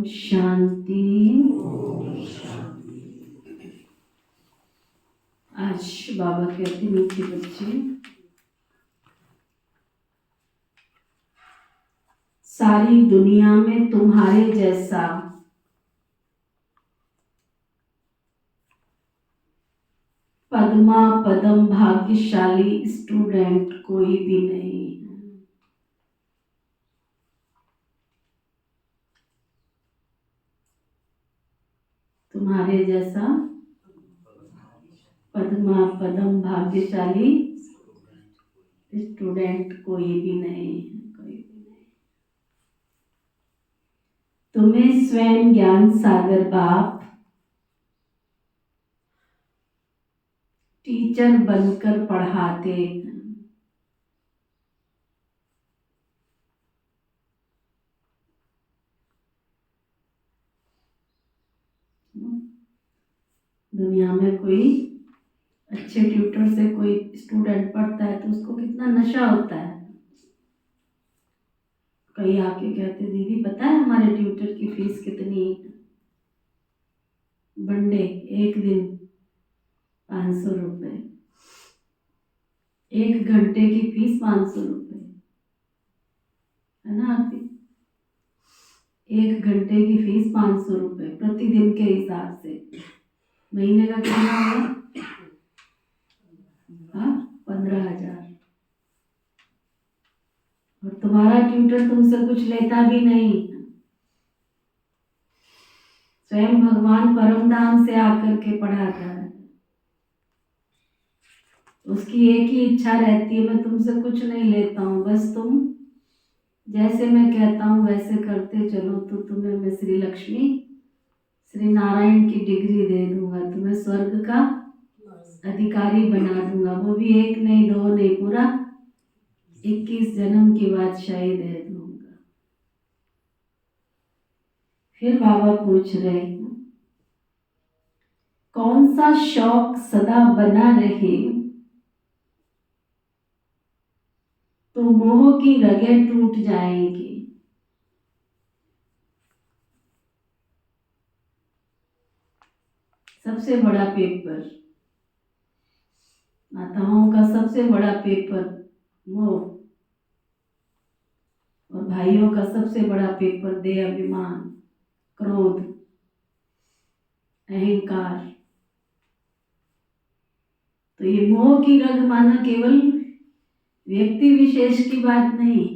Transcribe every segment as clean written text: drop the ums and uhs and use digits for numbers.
शांति। आज बाबा कहते मीठे बच्चे, सारी दुनिया में तुम्हारे जैसा पद्मा पदम भाग्यशाली स्टूडेंट कोई भी नहीं। तुम्हारे जैसा पद्मा पदम भाग्यशाली स्टूडेंट कोई भी नहीं, कोई भी नहीं। तुम्हें स्वयं ज्ञान सागर बाप टीचर बनकर पढ़ाते। दुनिया में कोई अच्छे ट्यूटर से कोई स्टूडेंट पढ़ता है तो उसको कितना नशा होता है। कई आके कहते, दीदी पता है हमारे ट्यूटर की फीस कितनी? बंडे एक दिन 500 रुपए, 1 घंटे की फीस 500 रुपए, है ना आरती? 1 घंटे की फीस 500 रुपए प्रतिदिन के हिसाब से। महीने का कितना होगा? 15,000। और तुम्हारा ट्यूटर तुमसे कुछ लेता भी नहीं, स्वयं भगवान परम धाम से आकर के पढ़ाता है। उसकी एक ही इच्छा रहती है, मैं तुमसे कुछ नहीं लेता हूँ, बस तुम जैसे मैं कहता हूँ वैसे करते चलो, तो तुम्हें मैं श्री लक्ष्मी श्री नारायण की डिग्री दे दूंगा, तुम्हें स्वर्ग का अधिकारी बना दूंगा, वो भी एक नहीं दो नहीं, पूरा 21 जन्म की बादशाही दे दूंगा। फिर बाबा पूछ रहे हैं, कौन सा शौक सदा बना रहे तो मोह की रगें टूट जाएंगी। सबसे बड़ा पेपर, माताओं का सबसे बड़ा पेपर मोह, और भाइयों का सबसे बड़ा पेपर देह अभिमान, क्रोध, अहंकार। तो ये मोह की रग माना केवल व्यक्ति विशेष की बात नहीं,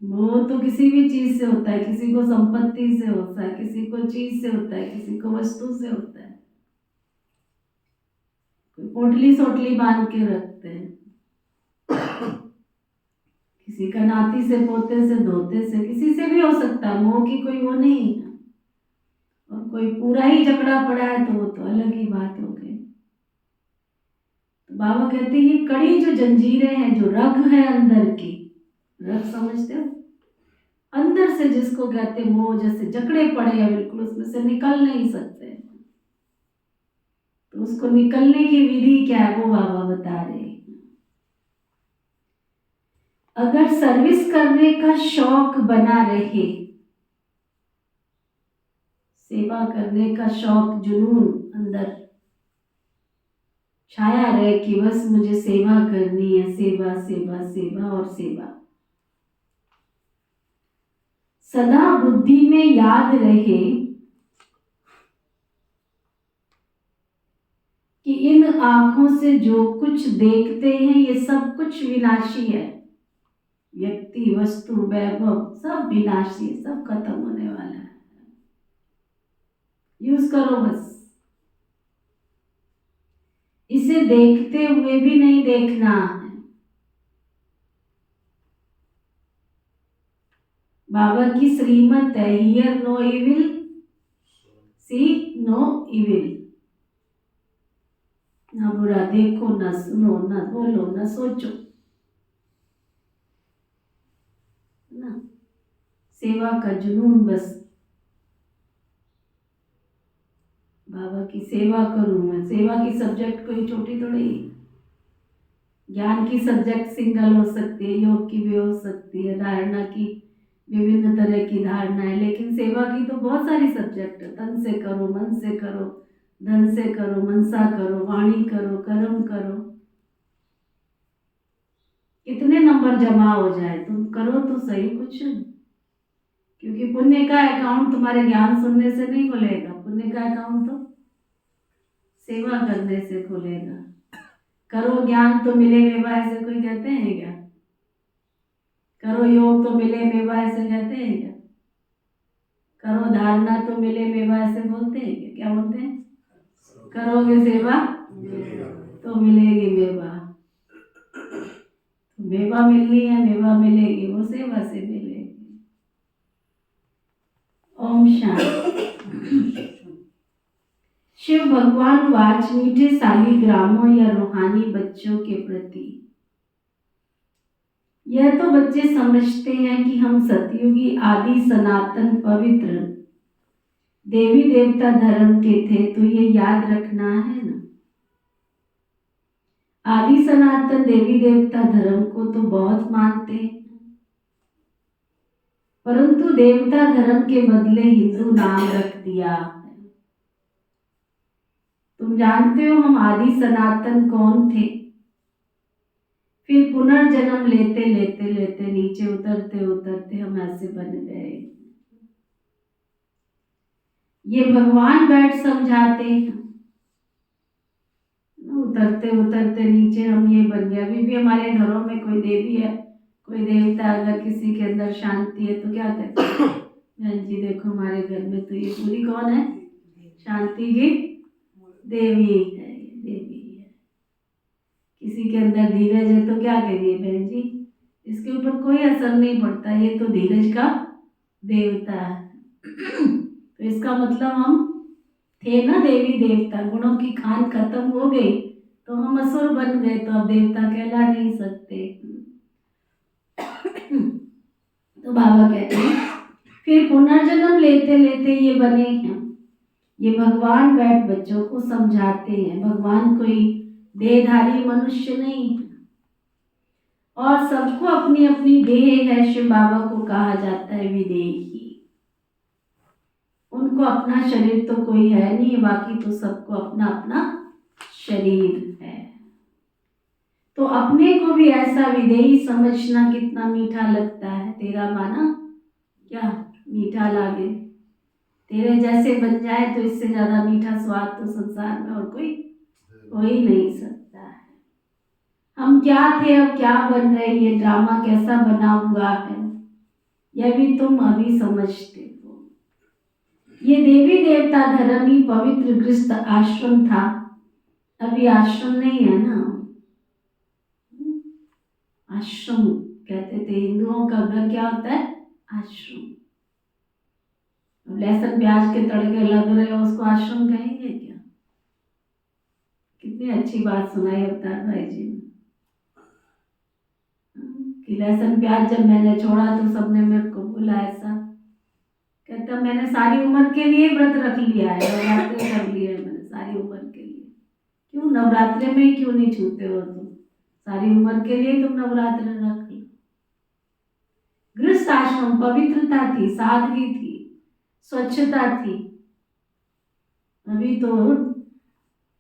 मोह तो किसी भी चीज से होता है, किसी को संपत्ति से होता है, किसी को चीज से होता है, किसी को वस्तु से होता है, कोई पोटली सोटली बांध के रखते हैं, किसी का नाती से, पोते से, धोते से, किसी से भी हो सकता है, मोह की कोई वो नहीं है। और कोई पूरा ही जकड़ा पड़ा है तो वो तो अलग ही बात हो गई। तो बाबा कहते हैं ये कड़ी जो जंजीरें हैं, जो रग है अंदर की, रग समझते हो, अंदर से जिसको कहते मोह, जैसे जकड़े पड़े हैं बिल्कुल, उसमें से निकल नहीं सकते, तो उसको निकलने की विधि क्या है वो बाबा बता रहे हैं। अगर सर्विस करने का शौक बना रहे, सेवा करने का शौक, जुनून अंदर छाया रहे कि बस मुझे सेवा करनी है, सेवा सेवा सेवा और सेवा, सदा बुद्धि में याद रहे कि इन आंखों से जो कुछ देखते हैं ये सब कुछ विनाशी है, व्यक्ति, वस्तु, वैभव सब विनाशी है, सब खत्म होने वाला है। यूज करो बस, इसे देखते हुए भी नहीं देखना है। बाबा की श्रीमत है, hear no evil, see no evil, ना बुरा देखो, ना सुनो, ना बोलो, ना सोचो, ना सेवा का जुनून, बस बाबा की सेवा करूं मैं। सेवा की सब्जेक्ट कोई छोटी थोड़ी, ज्ञान की सब्जेक्ट सिंगल हो सकती है, योग की भी हो सकती है, धारणा की विभिन्न तरह की धारणा है, लेकिन सेवा की तो बहुत सारी सब्जेक्ट है। तन से करो, मन से करो, धन से करो, मनसा करो, वाणी करो, कर्म करो, कितने नंबर जमा हो जाए, तुम करो तो सही कुछ, क्योंकि पुण्य का अकाउंट तुम्हारे ज्ञान सुनने से नहीं खुलेगा, पुण्य का अकाउंट तो सेवा करने से खुलेगा। करो ज्ञान तो मिले मेवा, ऐसे कोई कहते हैं क्या? करो योग तो मिले मेवा, ऐसे कहते हैं क्या? करो धारणा तो मिले मेवा, ऐसे बोलते हैं क्या? क्या बोलते हैं? करोगे सेवा तो मिलेगी मेवा, मेवा मिलनी है, मेवा मिलेगी, वो सेवा से मिलेगी। ओम शांति। शिव भगवान वाच, मीठे सालिग्रामों या रूहानी बच्चों के प्रति, यह तो बच्चे समझते हैं कि हम सतयुगी आदि सनातन पवित्र देवी देवता धर्म के थे, तो ये याद रखना है ना, आदि सनातन देवी देवता धर्म को तो बहुत मानते हैं, परंतु देवता धर्म के बदले हिंदू नाम रख दिया है। तुम जानते हो हम आदि सनातन कौन थे? फिर पुनर्जन्म लेते लेते लेते नीचे उतरते उतरते हम ऐसे बन गए। ये भगवान बैठ समझाते हैं, उतरते उतरते नीचे हम ये बन गए। अभी भी हमारे घरों में कोई देवी है, कोई देवता, अगर किसी के अंदर शांति है तो क्या कहते हैं, बहन जी देखो हमारे घर में तो ये पूरी कौन है, शांति की देवी है, ये देवी है। किसी के अंदर धीरज है तो क्या करिए बहन जी, इसके ऊपर कोई असर नहीं पड़ता, ये तो धीरज का देवता है। तो इसका मतलब हम थे ना देवी देवता, गुणों की खान खत्म हो गई तो हम असुर बन गए, तो अब देवता कहला नहीं सकते। तो बाबा कहते हैं फिर पुनर्जन्म लेते लेते ये बने हैं। ये भगवान बैठ बच्चों को समझाते हैं, भगवान कोई देहधारी मनुष्य नहीं है और सबको अपनी अपनी देह है। शिव बाबा को कहा जाता है विदेही, उनको अपना शरीर तो कोई है नहीं, बाकी तो सबको अपना अपना शरीर है। तो अपने को भी ऐसा विदेही समझना कितना मीठा लगता है। तेरा माना क्या मीठा लागे, तेरे जैसे बन जाए तो इससे ज्यादा मीठा स्वाद तो संसार में और कोई हो ही नहीं सकता है। हम क्या थे अब क्या बन रहे, ये ड्रामा कैसा बना हुआ है यह भी तुम अभी समझते हो। ये देवी देवता धर्म ही पवित्र गृहस्थ आश्रम था, अभी आश्रम नहीं है ना। आश्रम कहते थे हिंदुओं का घर क्या होता है, आश्रम। अब लहसुन प्याज के तड़के लग रहे हो उसको आश्रम कहेंगे क्या? कितनी अच्छी बात सुनाई अवतार भाई जी ने कि लहसुन प्याज जब मैंने छोड़ा तो सबने मेरे को बोला ऐसा, कहता मैंने सारी उम्र के लिए व्रत रख लिया है, नवरात्रि कर लिए है मैंने सारी उम्र के लिए। क्यों नवरात्रि में क्यों नहीं छूते हो तुम? सारी उम्र के लिए तुम नवरात्र रख लो। गृहस्थ आश्रम पवित्रता थी, सादगी थी, स्वच्छता थी। अभी तो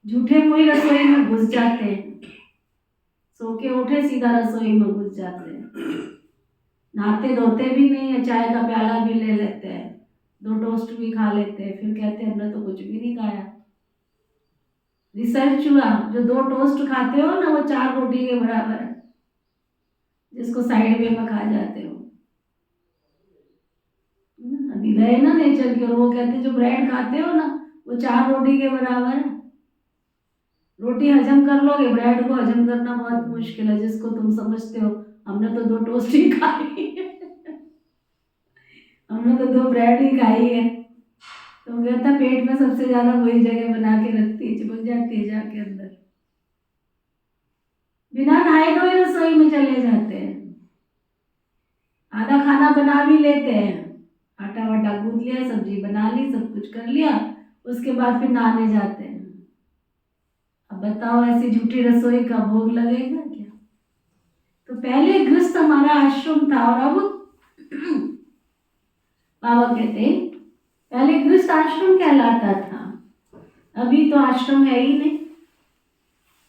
झूठे मुंह रसोई में घुस जाते हैं, सो के उठे सीधा रसोई में घुस जाते हैं, नहाते धोते भी नहीं है, चाय का प्याला भी ले लेते हैं, 2 टोस्ट भी खा लेते हैं, फिर कहते हैं हमने तो कुछ भी नहीं खाया। रिसर्च हुआ जो 2 टोस्ट खाते हो ना वो 4 रोटी के बराबर है, जिसको साइड वे में खा जाते हो। अभी गए ना नेचर के, और वो कहते जो ब्रेड खाते हो ना वो 4 रोटी के बराबर है। रोटी हजम कर लोगे, ब्रेड को हजम करना बहुत मुश्किल है, जिसको तुम समझते हो हमने तो 2 टोस्ट ही खाई है हमने तो 2 ब्रेड ही खाई है। तो कहता पेट में सबसे ज्यादा वही जगह बना के रखती है, चिपक जाती है जाके अंदर। बिना नहाए धोए रसोई में चले जाते हैं, आधा खाना बना भी लेते हैं, आटा वाटा गूंथ लिया, सब्जी बना ली, सब कुछ कर लिया, उसके बाद फिर नहाने जाते हैं। अब बताओ ऐसी झूठी रसोई का भोग लगेगा क्या? तो पहले गृहस्थ हमारा आश्रम था, और अब बाबा कहते पहले गृहस्थ आश्रम कहलाता था, अभी तो आश्रम है ही नहीं।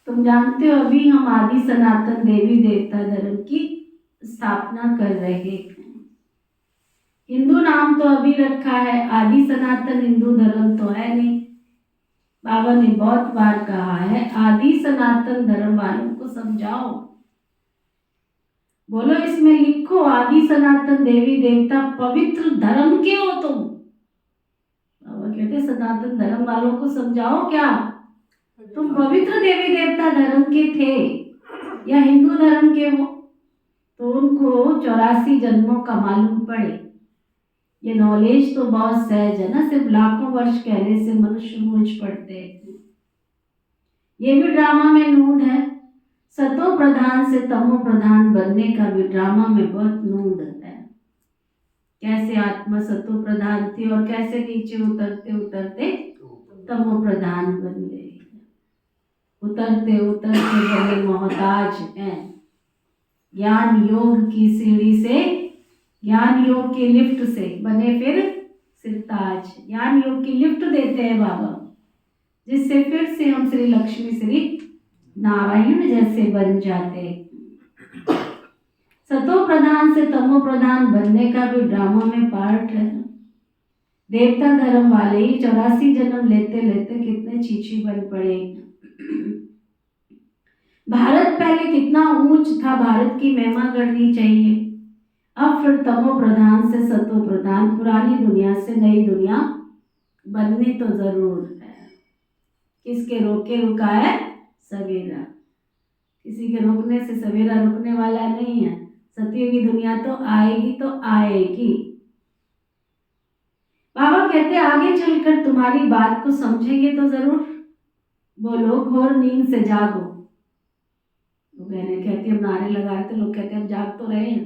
तुम जानते हो अभी हम आदि सनातन देवी देवता धर्म की स्थापना कर रहे हैं। हिंदू नाम तो अभी रखा है, आदि सनातन हिंदू धर्म तो है नहीं। बाबा ने बहुत बार कहा है आदि सनातन धर्म वालों को समझाओ, बोलो इसमें लिखो आदि सनातन देवी देवता पवित्र धर्म के हो तुम। बाबा कहते सनातन धर्म वालों को समझाओ क्या तुम पवित्र देवी देवता धर्म के थे या हिंदू धर्म के हो, तो उनको 84 जन्मों का मालूम पड़े। ये नॉलेज तो बहुत सहज है ना, सिर्फ लाखों वर्ष कहने से मनुष्य मूझ पड़ते हैं। ये भी ड्रामा में नूंद है, सतो प्रधान से तमो प्रधान बनने का भी ड्रामा में बहुत नूंद है। कैसे आत्मा सतो प्रधान थी और कैसे नीचे उतरते उतरते तमो प्रधान बन गए, उतरते उतरते बने मोहताज हैं। ज्ञान योग की सीढ़ी से, ज्ञान योग की लिफ्ट से बने फिर सिरताज। ज्ञान योग की लिफ्ट देते हैं बाबा, जिससे फिर से हम श्री लक्ष्मी श्री नारायण जैसे बन जाते। सतो प्रधान से तमो प्रधान बनने का भी ड्रामा में पार्ट है। देवता धर्म वाले ही 84 जन्म लेते लेते कितने चीची बन पड़े। भारत पहले कितना ऊंच था, भारत की महिमा करनी चाहिए। अब फिर तमो प्रधान से सतो प्रधान, पुरानी दुनिया से नई दुनिया बननी तो जरूर है। किसके रोके रुका है? सवेरा। किसी के रुकने से सवेरा रुकने वाला नहीं है। सत्य की दुनिया तो आएगी तो आएगी। बाबा कहते आगे चलकर तुम्हारी बात को समझेंगे तो जरूर। बोलो घोर नींद से जागो। तो बहने कहती हम नारे लगा रहे थे, लोग कहते हम जाग तो रहे हैं।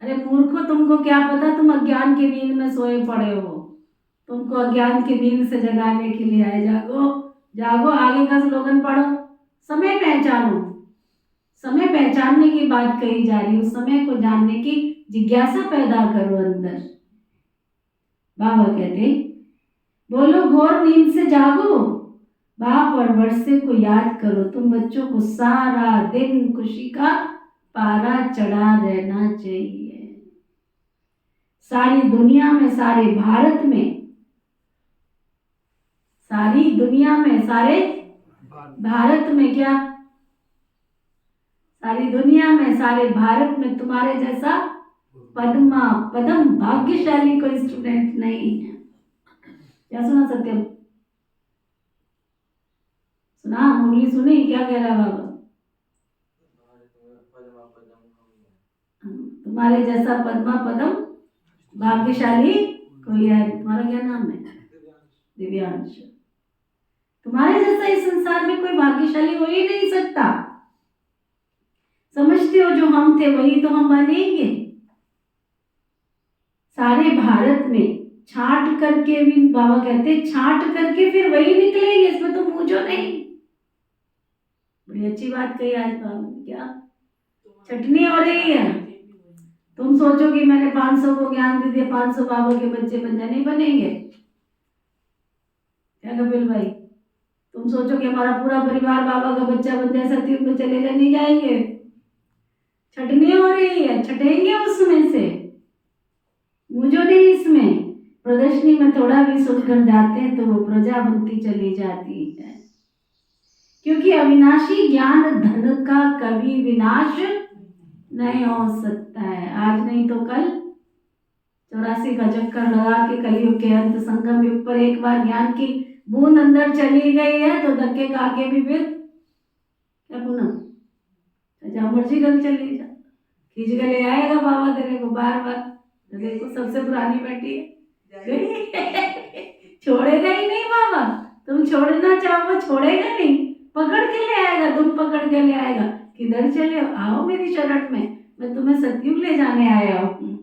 अरे मूर्खो, तुमको क्या पता, तुम अज्ञान की नींद में सोए पड़े हो। तुमको अज्ञान की नींद से जगाने के लिए आए। जागो जागो। आगे का स्लोगन पढ़ो, समय पहचानो। समय पहचानने की बात कही जा रही है। उस समय को जानने की जिज्ञासा पैदा करो अंदर। बाबा कहते बोलो घोर नींद से जागो। बाप और वर्षे को याद करो। तुम बच्चों को सारा दिन खुशी का पारा चढ़ा रहना चाहिए। सारी दुनिया में, सारे भारत में, सारी दुनिया में, सारे भारत में क्या, सारी दुनिया में, सारे भारत में तुम्हारे जैसा पदम भाग्यशाली कोई स्टूडेंट नहीं है। क्या सुना सत्यम? सुना? मुरली सुनी? क्या कह रहा बाबा? तुम्हारे जैसा पद्मा पदम भाग्यशाली कोई है। तुम्हारा क्या नाम है? दिव्यांश। तुम्हारे जैसा इस संसार में कोई भाग्यशाली हो ही नहीं सकता। समझते हो जो हम थे वही तो हम बनेंगे। सारे भारत में छांट करके भी, बाबा कहते छांट करके फिर वही निकलेंगे। इसमें तो मूंझो नहीं। बड़ी अच्छी बात कही आज बाबा ने। क्या छटनी हो रही है? तुम सोचो कि मैंने 500 को ज्ञान दे दिया, 500 बाबा के बच्चे बन जाए, नहीं बनेंगे। क्या कपिल भाई, तुम सोचो कि हमारा पूरा परिवार बाबा का बच्चा बन जाए, सतयुग में चले जाए, नहीं जाएंगे। छटनी हो रही है, छटेंगे उसमें से। मुझे नहीं इसमें। प्रदर्शनी में थोड़ा भी सुनकर जाते हैं तो वो प्रजा बनती चली जाती है। क्योंकि अविनाशी ज्ञान धन का कभी विनाश नहीं हो सकता है। आज नहीं तो कल 84 का चक्कर लगा के कलयुग के अंत संगम युग पर एक बार ज्ञान की बूंद अंदर चली गई है तो धक्के खा के भी फिर क्या पूनम, जहाँ मर्जी गल चली जा, खींच के ले आएगा बाबा तेरे को बार बार। देखो सबसे पुरानी बेटी है, छोड़ेगा ही नहीं बाबा। तुम छोड़ना चाहो छोड़ेगा नहीं, पकड़ के ले आएगा। तुम पकड़ के ले आएगा। किधर चले आओ मेरी शरण में, मैं तुम्हें सतयुग ले जाने आया हूँ।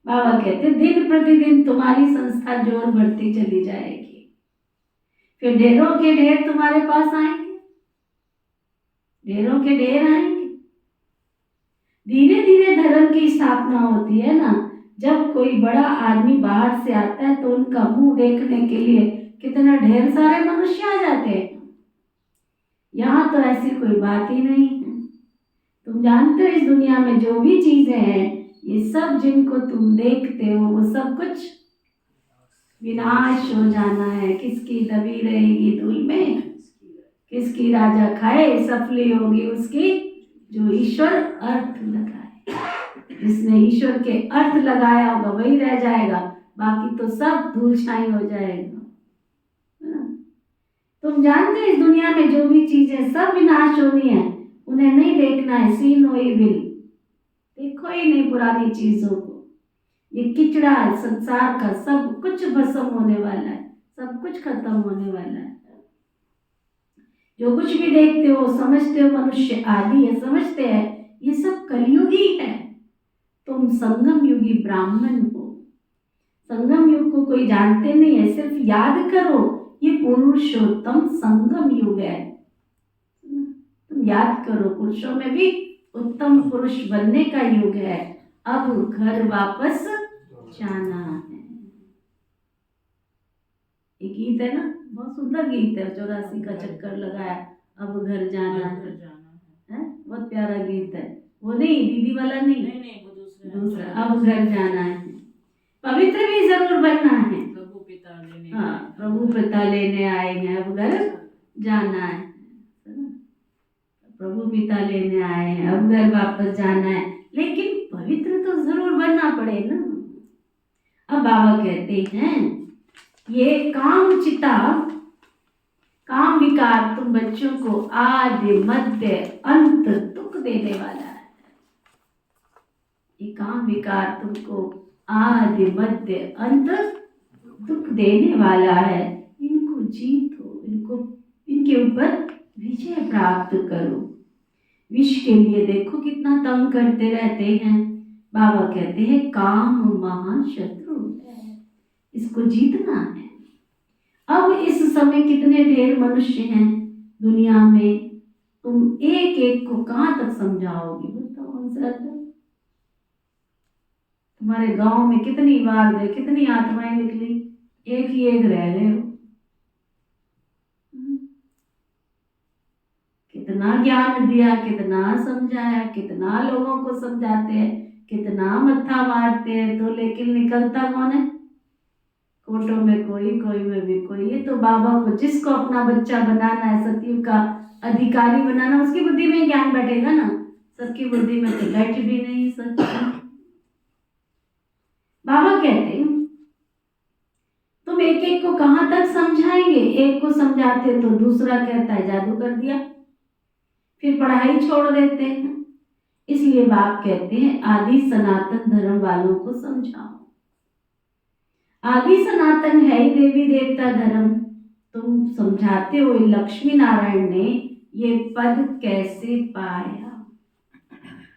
बाबा कहते दिन प्रतिदिन तुम्हारी संस्था जोर बढ़ती चली जाएगी। फिर ढेरों के ढेर तुम्हारे पास आएंगे, ढेरों के ढेर आएंगे। धीरे धीरे धर्म की स्थापना होती है ना। जब कोई बड़ा आदमी बाहर से आता है तो उनका मुंह देखने के लिए कितना ढेर सारे मनुष्य आ जाते हैं। यहाँ तो ऐसी कोई बात ही नहीं है। तुम जानते हो इस दुनिया में जो भी चीजें हैं, ये सब जिनको तुम देखते हो वो सब कुछ विनाश हो जाना है। किसकी दबी रहेगी धूल में, किसकी राजा खाए, सफली होगी उसकी जो ईश्वर अर्थ लगाए। जिसने ईश्वर के अर्थ लगाया होगा वही रह जाएगा, बाकी तो सब धूल छाई हो जाएगा। तुम जानते हो इस दुनिया में जो भी चीजें सब विनाश होनी है, उन्हें नहीं देखना है। सी नो इविल, देखो ही नहीं पुरानी चीजों को। ये किचड़ा है संसार का, सब कुछ भस्म होने वाला है, सब कुछ खत्म होने वाला है। जो कुछ भी देखते हो समझते हो मनुष्य आदि है, समझते हैं ये सब कलयुगी है। तुम संगम युगी ब्राह्मण हो। संगम युग को कोई जानते नहीं है, सिर्फ याद करो ये पुरुषोत्तम संगम युग है। तुम याद करो पुरुषों में भी उत्तम पुरुष बनने का युग है। अब घर वापस जाना है। एक गीत है ना, बहुत सुंदर गीत है, 84 का चक्कर लगाया अब घर जाना है। बहुत प्यारा गीत है वो। नहीं दीदी वाला नहीं, वो दूसरा। अब घर जाना है, पवित्र भी जरूर बनना है। प्रभु पिता लेने, हाँ प्रभु पिता लेने आए हैं, अब घर जाना है। प्रभु पिता लेने आए हैं, अब घर वापस जाना है। लेकिन पवित्र तो जरूर बनना पड़े ना। अब बाबा कहते हैं ये काम विकार तुम बच्चों को आदि मध्य अंत दुख देने वाला है। ये काम विकार तुमको आदि मध्य अंत दुख देने वाला है। इनको जीतो, इनके ऊपर विजय प्राप्त करो। विष के लिए देखो कितना तंग करते रहते हैं। बाबा कहते हैं काम महाशत्रु है, इसको जीतना है। अब इस समय कितने ढेर मनुष्य हैं दुनिया में, तुम एक एक को कहां तक समझाओगे बताओ हमसे। तुम्हारे गांव में कितनी बार गए, कितनी आत्माएं निकली, एक ही एक रह गए हो। कितना ज्ञान दिया, कितना समझाया, कितना लोगों को समझाते हैं, कितना मत्था मारते हैं, तो लेकिन निकलता कौन है? कोटों में कोई, कोई में भी कोई। ये तो बाबा को जिसको अपना बच्चा बनाना है, सतयुग का अधिकारी बनाना, उसकी बुद्धि में ज्ञान बैठेगा ना। सबकी बुद्धि में तो बैठ भी नहीं सकता। बाबा कहते हैं तुम एक एक को कहां तक समझाएंगे। एक को समझाते तो दूसरा कहता है जादू कर दिया, फिर पढ़ाई छोड़ देते हैं। इसलिए बाप कहते हैं आदि सनातन धर्म वालों को समझाओ। आदि सनातन है ही देवी देवता धर्म। तुम समझाते हो लक्ष्मी नारायण ने ये पद कैसे पाया,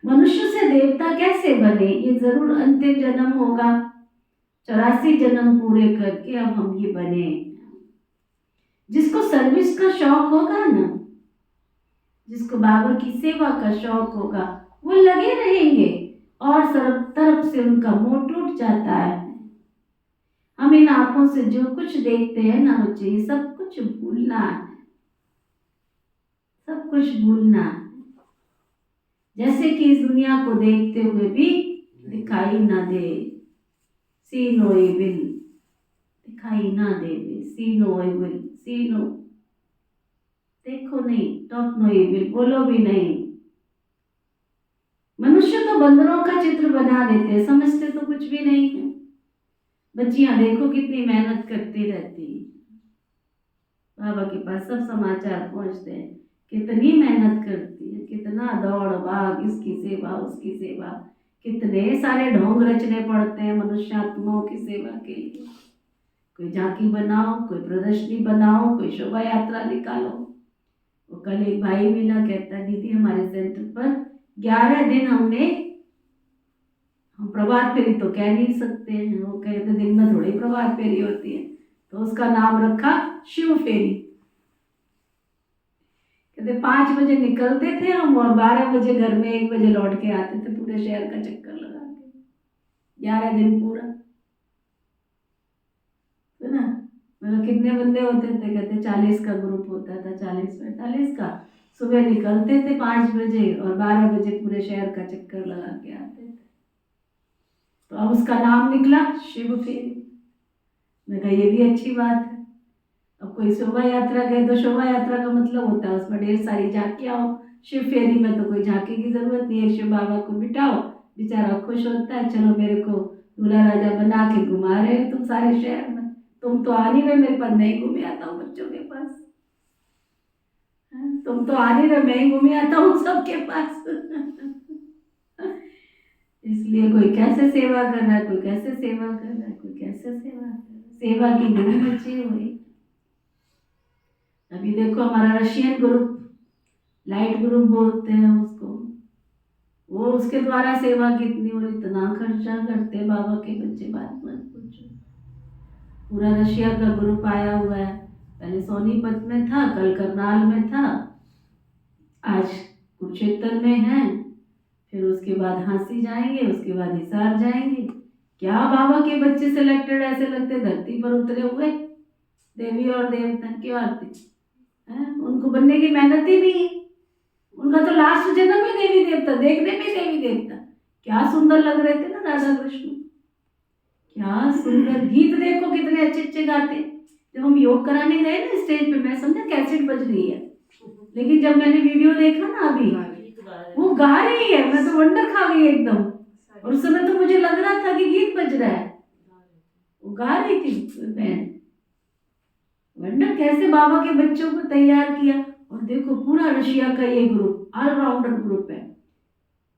मनुष्य से देवता कैसे बने। ये जरूर अंतिम जन्म होगा, 84 जन्म पूरे करके अब हम ये बने। जिसको सर्विस का शौक होगा ना, जिसको बाबा की सेवा का शौक होगा, वो लगे रहेंगे और सब तरफ से उनका मोह टूट जाता है। हम इन आंखों से जो कुछ देखते हैं ना बच्चे, ये सब कुछ भूलना है, सब कुछ भूलना है। जैसे कि इस दुनिया को देखते हुए भी दिखाई ना दे, सी नो एविल, दिखाई ना दे, सी नो एविल, सी नो, देखो नहीं, टॉक नो एविल, बोलो भी नहीं। मनुष्य तो बंदरों का चित्र बना देते, समझते तो कुछ भी नहीं है। बच्चियां देखो कितनी मेहनत करती रहती है, बाबा के पास सब समाचार पहुंचते हैं, कितनी मेहनत करती है, कितना दौड़ भाग, इसकी सेवा उसकी सेवा, कितने सारे ढोंग रचने पड़ते हैं मनुष्यात्माओं की सेवा के लिए। कोई झांकी बनाओ, कोई प्रदर्शनी बनाओ, कोई शोभा यात्रा निकालो। वो कल एक भाई मिला, कहता दीदी हमारे सेंटर पर 11 दिन हम प्रभात फेरी तो कह नहीं सकते हैं। वो कहते दिन में थोड़ी प्रभात फेरी होती है, तो उसका नाम रखा शिव फेरी। कहते 5 बजे निकलते थे हम और 12 बजे घर में 1 बजे लौट के आते थे, पूरे शहर का चक्कर लगा के, 11 दिन पूरा, है ना। मतलब कितने बंदे होते थे? कहते 40 का ग्रुप होता था, 40-45 का। सुबह निकलते थे 5 बजे और 12 बजे पूरे शहर का चक्कर लगा के आते थे। तो अब उसका नाम निकला शिव फेरी। मैं कहा ये भी अच्छी बात है। अब कोई शोभा यात्रा गए तो शोभा यात्रा का मतलब होता है उसमें ढेर सारी झांकियां हो। शिव फेरी में तो कोई झांकी की जरूरत नहीं है, शिव बाबा को बिठाओ, बेचारा खुश होता है, चलो मेरे को दूल्हा राजा बना के घुमा रहे हो तुम सारे शहर में, तुम तो आ नहीं रहे मेरे पास, नहीं घूमे आता हूँ बच्चों के पास, तुम तो आ नहीं रहे, मैं ही घूमे आता हूँ सबके पास। इसलिए कोई कैसे सेवा कर रहा है, कोई कैसे सेवा कर रहा है, कोई कैसे सेवा कर रहा है, सेवा की धूम मची हुई। अभी देखो हमारा रशियन ग्रुप, लाइट ग्रुप बोलते हैं उसको, वो उसके द्वारा सेवा कितनी और इतना खर्चा करते बाबा के बच्चे, बात मत पूछो। पूरा रशिया का ग्रुप आया हुआ है, पहले सोनीपत में था, कल करनाल में था, आज कुरुक्षेत्र में है, फिर उसके बाद हांसी जाएंगे, उसके बाद हिसार जाएंगे। क्या बाबा के बच्चे सिलेक्टेड, ऐसे लगते धरती पर उतरे हुए देवी और देवता की आरती है। उनको बनने की मेहनत ही नहीं, उनका तो लास्ट जन्म ही देवी देवता, देखने में देवी देवता। क्या सुंदर लग रहे थे ना राधा कृष्ण, क्या सुंदर गीत, देखो कितने अच्छे अच्छे गाते। जब हम योग कराने गए ना स्टेज पे, मैं समझा कैसेट बज रही है, लेकिन जब मैंने वीडियो देखा ना अभी, वो गा रही है, मैं तो वंडर खा गई एकदम। और उस समय तो मुझे लग रहा था कि गीत बज रहा है, वो गा रही थी बहन। वंडर कैसे बाबा के बच्चों को तैयार किया। और देखो पूरा रशिया का ये ग्रुप ऑलराउंडर ग्रुप है।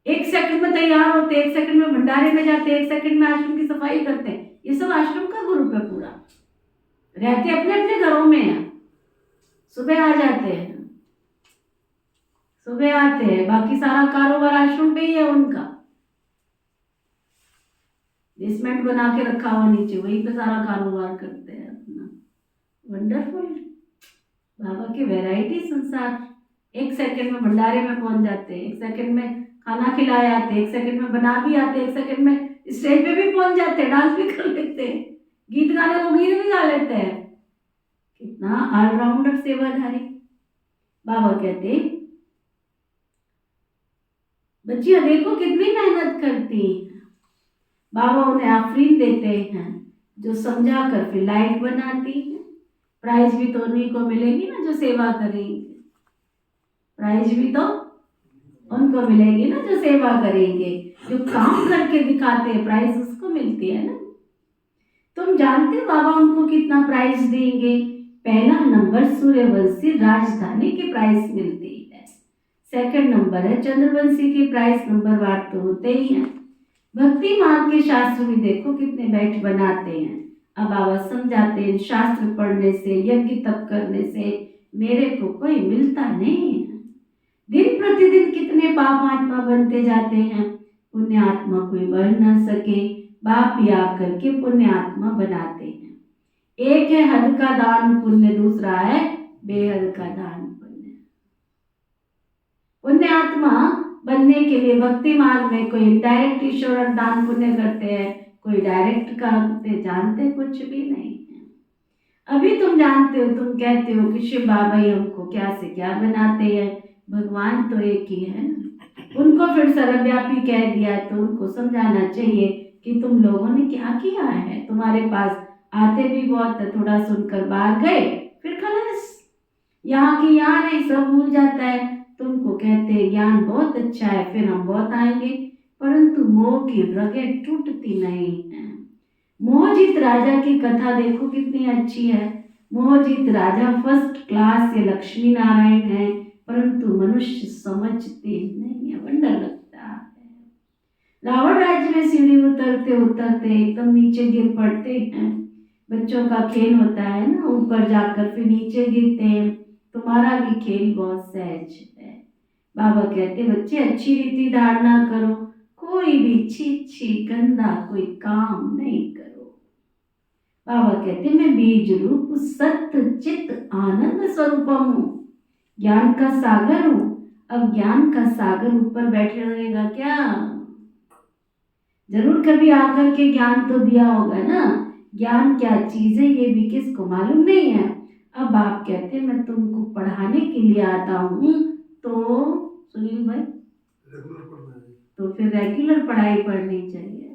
1 सेकंड में तैयार होते, 1 सेकंड में भंडारे में जाते, 1 सेकंड में आश्रम की सफाई करते हैं। ये सब आश्रम का ग्रुप है पूरा। रहते अपने अपने घरों में हैं, सुबह आ जाते हैं, सुबह आते हैं, बाकी सारा कारोबार आश्रम पे ही है उनका। बेसमेंट बना के रखा हुआ नीचे, वहीं पे सारा कारोबार करते हैं अपना। वंडरफुल बाबा के वैरायटी संसार। 1 सेकंड में भंडारे में पहुंच जाते हैं, 1 सेकंड में खाना खिलाए आते, 1 सेकंड में बना भी आते, 1 सेकंड में स्टेज पे भी पहुंच जाते हैं, डांस भी कर लेते हैं, गीत गाने को गीत भी गा लेते हैं। कितना ऑलराउंडर सेवाधारी। बाबा कहते बच्चियां देखो कितनी मेहनत करती हैं। बाबा उन्हें आफरीन देते हैं जो समझा कर फिर लाइट बनाती है। प्राइज भी तो उन्हीं को मिलेगी ना जो सेवा करेंगे, प्राइज भी तो उनको मिलेगी ना जो सेवा करेंगे। जो काम करके दिखाते हैं प्राइज उसको मिलती है ना। तुम जानते हो बाबा उनको कितना प्राइज देंगे। पहला नंबर सूर्यवंशी राजधानी की प्राइज मिलती है। सेकंड नंबर है चंद्रवंशी की प्राइज। नंबर वार तो होते ही हैं। भक्ति मार्ग के शास्त्र भी देखो कितने बैठ बनाते हैं। अब बाबा समझाते हैं शास्त्र पढ़ने से, यज्ञ तप करने से मेरे को कोई मिलता नहीं है। दिन प्रतिदिन कितने पाप आत्मा बनते जाते हैं। पुण्य आत्मा कोई बढ़ ना सके, बाप याग करके पुण्य आत्मा बनाते हैं। एक है हद का दान पुण्य, दूसरा है बेहद का दान पुण्य। पुण्य आत्मा बनने के लिए भक्ति मार्ग में कोई इनडायरेक्ट ईश्वर दान पुण्य करते हैं, कोई डायरेक्ट करते, जानते कुछ भी नहीं है। अभी तुम जानते हो, तुम कहते हो कि शिव बाबा ही हमको क्या से क्या बनाते हैं, भगवान तो एक ही है। उनको फिर सर्वव्यापी कह दिया तो उनको समझाना चाहिए कि तुम लोगों ने क्या किया है। तुम्हारे पास आते भी बहुत है, थोड़ा सुनकर बाहर गए फिर खलास, यहाँ की यहाँ नहीं, सब भूल जाता है। तुमको कहते हैं ज्ञान बहुत अच्छा है, फिर हम बहुत आएंगे, परंतु मोह की रगें टूटती नहीं है। मोहजीत राजा की कथा देखो कितनी अच्छी है। मोहजीत राजा फर्स्ट क्लास ये लक्ष्मी नारायण है, परंतु मनुष्य समझते नहीं है, वंडर लगता है। रावण राज्य में सीढ़ी उतरते उतरते एकदम नीचे गिर पड़ते हैं। बच्चों का खेल होता है ना, ऊपर जाकर फिर नीचे गिरते हैं। तुम्हारा भी खेल बहुत सहज है। बाबा कहते बच्चे अच्छी रीति धारणा करो, कोई भी छी गंदा कोई काम नहीं करो। बाबा कहते मैं बीज रूप सत्य चित्त आनंद स्वरूपम हूँ, ज्ञान का सागर हूँ। अब ज्ञान का सागर ऊपर बैठे रहेगा क्या? जरूर कभी आकर के ज्ञान तो दिया होगा ना। ज्ञान क्या चीज है ये भी किसको मालूम नहीं है। अब आप कहते मैं तुमको पढ़ाने के लिए आता हूँ, तो सुनील भाई तो फिर रेगुलर पढ़ाई पढ़नी चाहिए।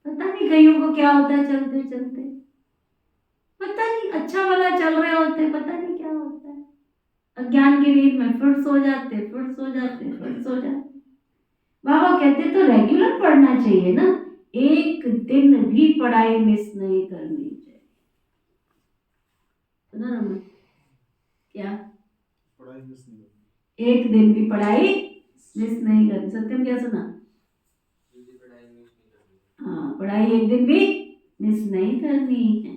पता नहीं कईयों को क्या होता है चलते चलते, पता नहीं अच्छा वाला चल रहे होते, पता नहीं क्या होता है, अज्ञान की नींद में फिर सो जाते, फिर सो जाते, फिर सो जाते। बाबा कहते तो रेगुलर पढ़ना चाहिए ना, एक दिन भी पढ़ाई मिस नहीं करनी चाहिए। सुना ना मैं क्या? पढ़ाई मिस नहीं, एक दिन भी पढ़ाई मिस नहीं करनी। सत्यम क्या सुना? हाँ, पढ़ाई एक दिन भी मिस नहीं करनी है।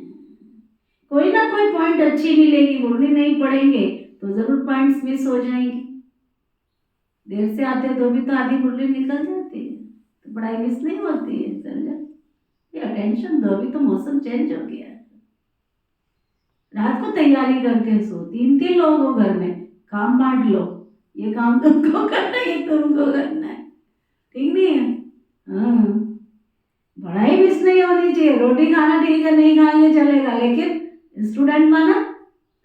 कोई ना कोई पॉइंट अच्छी मिलेगी, मुरली नहीं पढ़ेंगे तो जरूर पॉइंट्स मिस हो जाएंगे। देर से आते तो भी तो आधी मुरली निकल जाती है, तो पढ़ाई मिस नहीं होती है। चल जा, अटेंशन दो, अभी तो मौसम चेंज हो गया है। रात को तैयारी करके सो, 3-3 लोग हो घर में, काम बांट लो, ये काम तुमको करना है, ये तुमको करना है, ठीक नहीं है? हाँ, पढ़ाई मिस नहीं होनी चाहिए। रोटी खाना ठीक है, नहीं खाएंगे चलेगा, लेकिन स्टूडेंट माना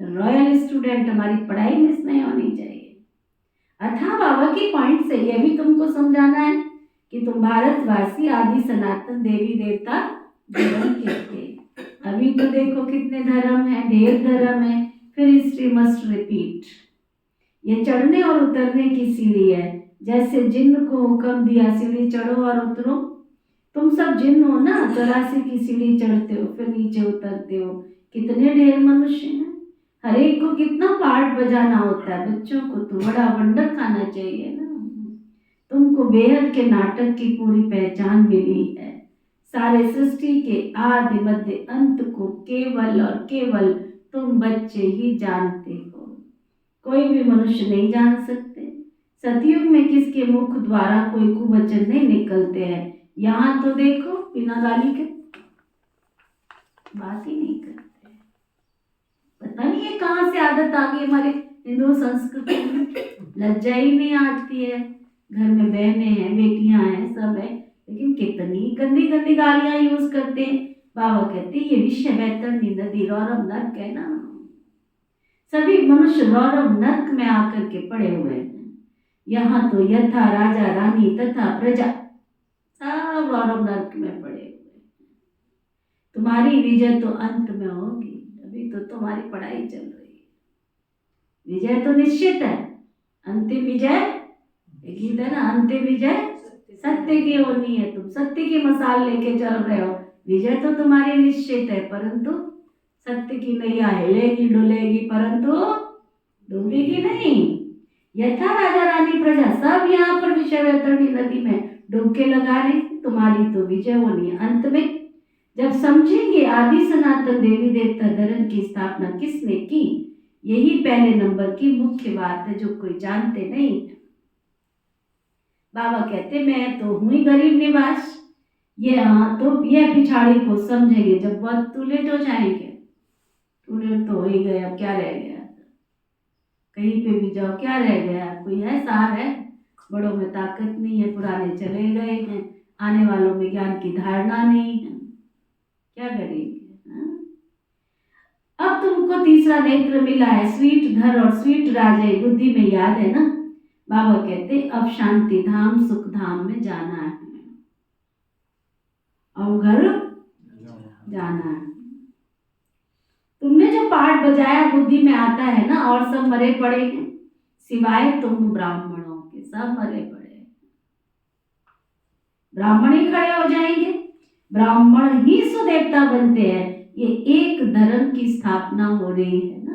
रॉयल स्टूडेंट, हमारी पढ़ाई मिस नहीं होनी चाहिए। अथा बाबा की पॉइंट से यह भी तुमको समझाना है कि तुम भारतवासी आदि सनातन देवी देवता धर्म के थे। अभी तो देखो कितने धर्म है, ढेर धर्म है, फिर हिस्ट्री मस्ट रिपीट। ये चढ़ने और उतरने की सीढ़ी है। जैसे जिन्न को हुक्म दिया सीढ़ी चढ़ो और उतरो, तुम सब जिन्न हो ना, 84 की सीढ़ी चढ़ते हो फिर नीचे उतरते हो। कितने ढेर मनुष्य हैं, हर एक को कितना पार्ट बजाना होता है। बच्चों को तो बड़ा वंडर खाना चाहिए ना। तुमको बेहद के नाटक की पूरी पहचान मिली है। सारे सृष्टि के आदि मध्य अंत को केवल और केवल तुम बच्चे ही जानते हो, कोई भी मनुष्य नहीं जान सकते। सतयुग में किसके मुख द्वारा कोई कुवचन नहीं निकलते हैं। यहाँ तो देखो बिना गाली के बात ही नहीं करते। पता नहीं ये कहाँ से आदत आ गई हमारे हिंदू संस्कृति में, लज्जा ही नहीं आती है। घर में बहनें हैं, बेटियां हैं, सब है, लेकिन कितनी गंदी गंदी गालियां यूज करते हैं। बाबा कहते हैं ये विषय बैतरणी नदी रौरव नर्क है ना। सभी मनुष्य रौरव नर्क में आकर के पड़े हुए हैं। यहाँ तो यथा राजा रानी तथा प्रजा सब रौरव नर्क में पड़े हुए हैं। तुम्हारी विजय तो अंत में होगी, अभी तो तुम्हारी पढ़ाई चल रही है। विजय तो निश्चित है, अंतिम विजय गीत है ना, अंतिम विजय सत्य की होनी है। तुम सत्य की मसाल लेके चल रहे हो, विजय तो तुम्हारी निश्चित है, परंतु सत्य की नैया हिलेगी डुलेगी परंतु डूबेगी नहीं। यथा राजा रानी प्रजा सब यहाँ पर विषय वैतरणी नदी में डुबके लगा रहे, तुम्हारी तो विजय होनी है। अंत में जब समझेंगे आदि सनातन देवी देवता धर्म की स्थापना किसने की, यही पहले नंबर की मुख्य बात है जो कोई जानते नहीं। बाबा कहते मैं तो हुई गरीब निवास, ये हाँ तो यह पिछाड़ी को समझेंगे जब बहुत टूलेट हो जाएंगे। टूलेट तो हो ही गए, अब क्या रह गया, कहीं पे भी जाओ क्या रह गया, कोई है सार है, बड़ों में ताकत नहीं है, पुराने चले गए हैं, आने वालों में ज्ञान की धारणा नहीं है, क्या करेंगे हाँ? अब तुमको तीसरा नेत्र मिला है, स्वीट घर और स्वीट राजे बुद्धि में याद है ना। बाबा कहते अब शांति धाम सुख धाम में जाना है, और घर जाना है। तुमने जो पाठ बजाया बुद्धि में आता है ना, और सब मरे पड़े हैं सिवाय तुम ब्राह्मणों के, सब मरे पड़े हैं। ब्राह्मण ही खड़े हो जाएंगे, ब्राह्मण ही सुदेवता बनते हैं। ये एक धर्म की स्थापना हो रही है ना।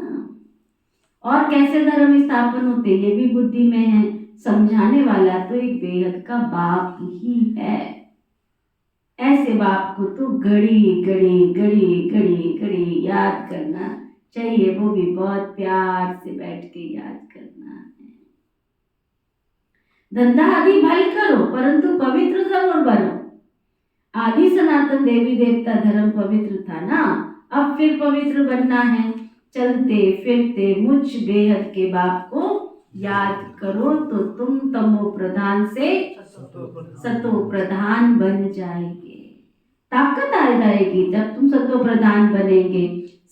और कैसे धर्म स्थापन होते ये भी बुद्धि में है। समझाने वाला तो एक बेहद का बाप ही है। ऐसे बाप को तो घड़ी घड़ी घड़ी घड़ी घड़ी याद करना चाहिए, वो भी बहुत प्यार से बैठ के याद करना है। धंधा आदि भल करो परंतु पवित्र जरूर बनो। आदि सनातन देवी देवता धर्म पवित्र था ना, अब फिर पवित्र बनना है। चलते फिरते मुझ बेहद के बाप को याद करो तो तुम तमो प्रधान से सतो प्रधान बन जाएंगे। ताकत आ जाएगी जब तुम सतो प्रधान बनेंगे।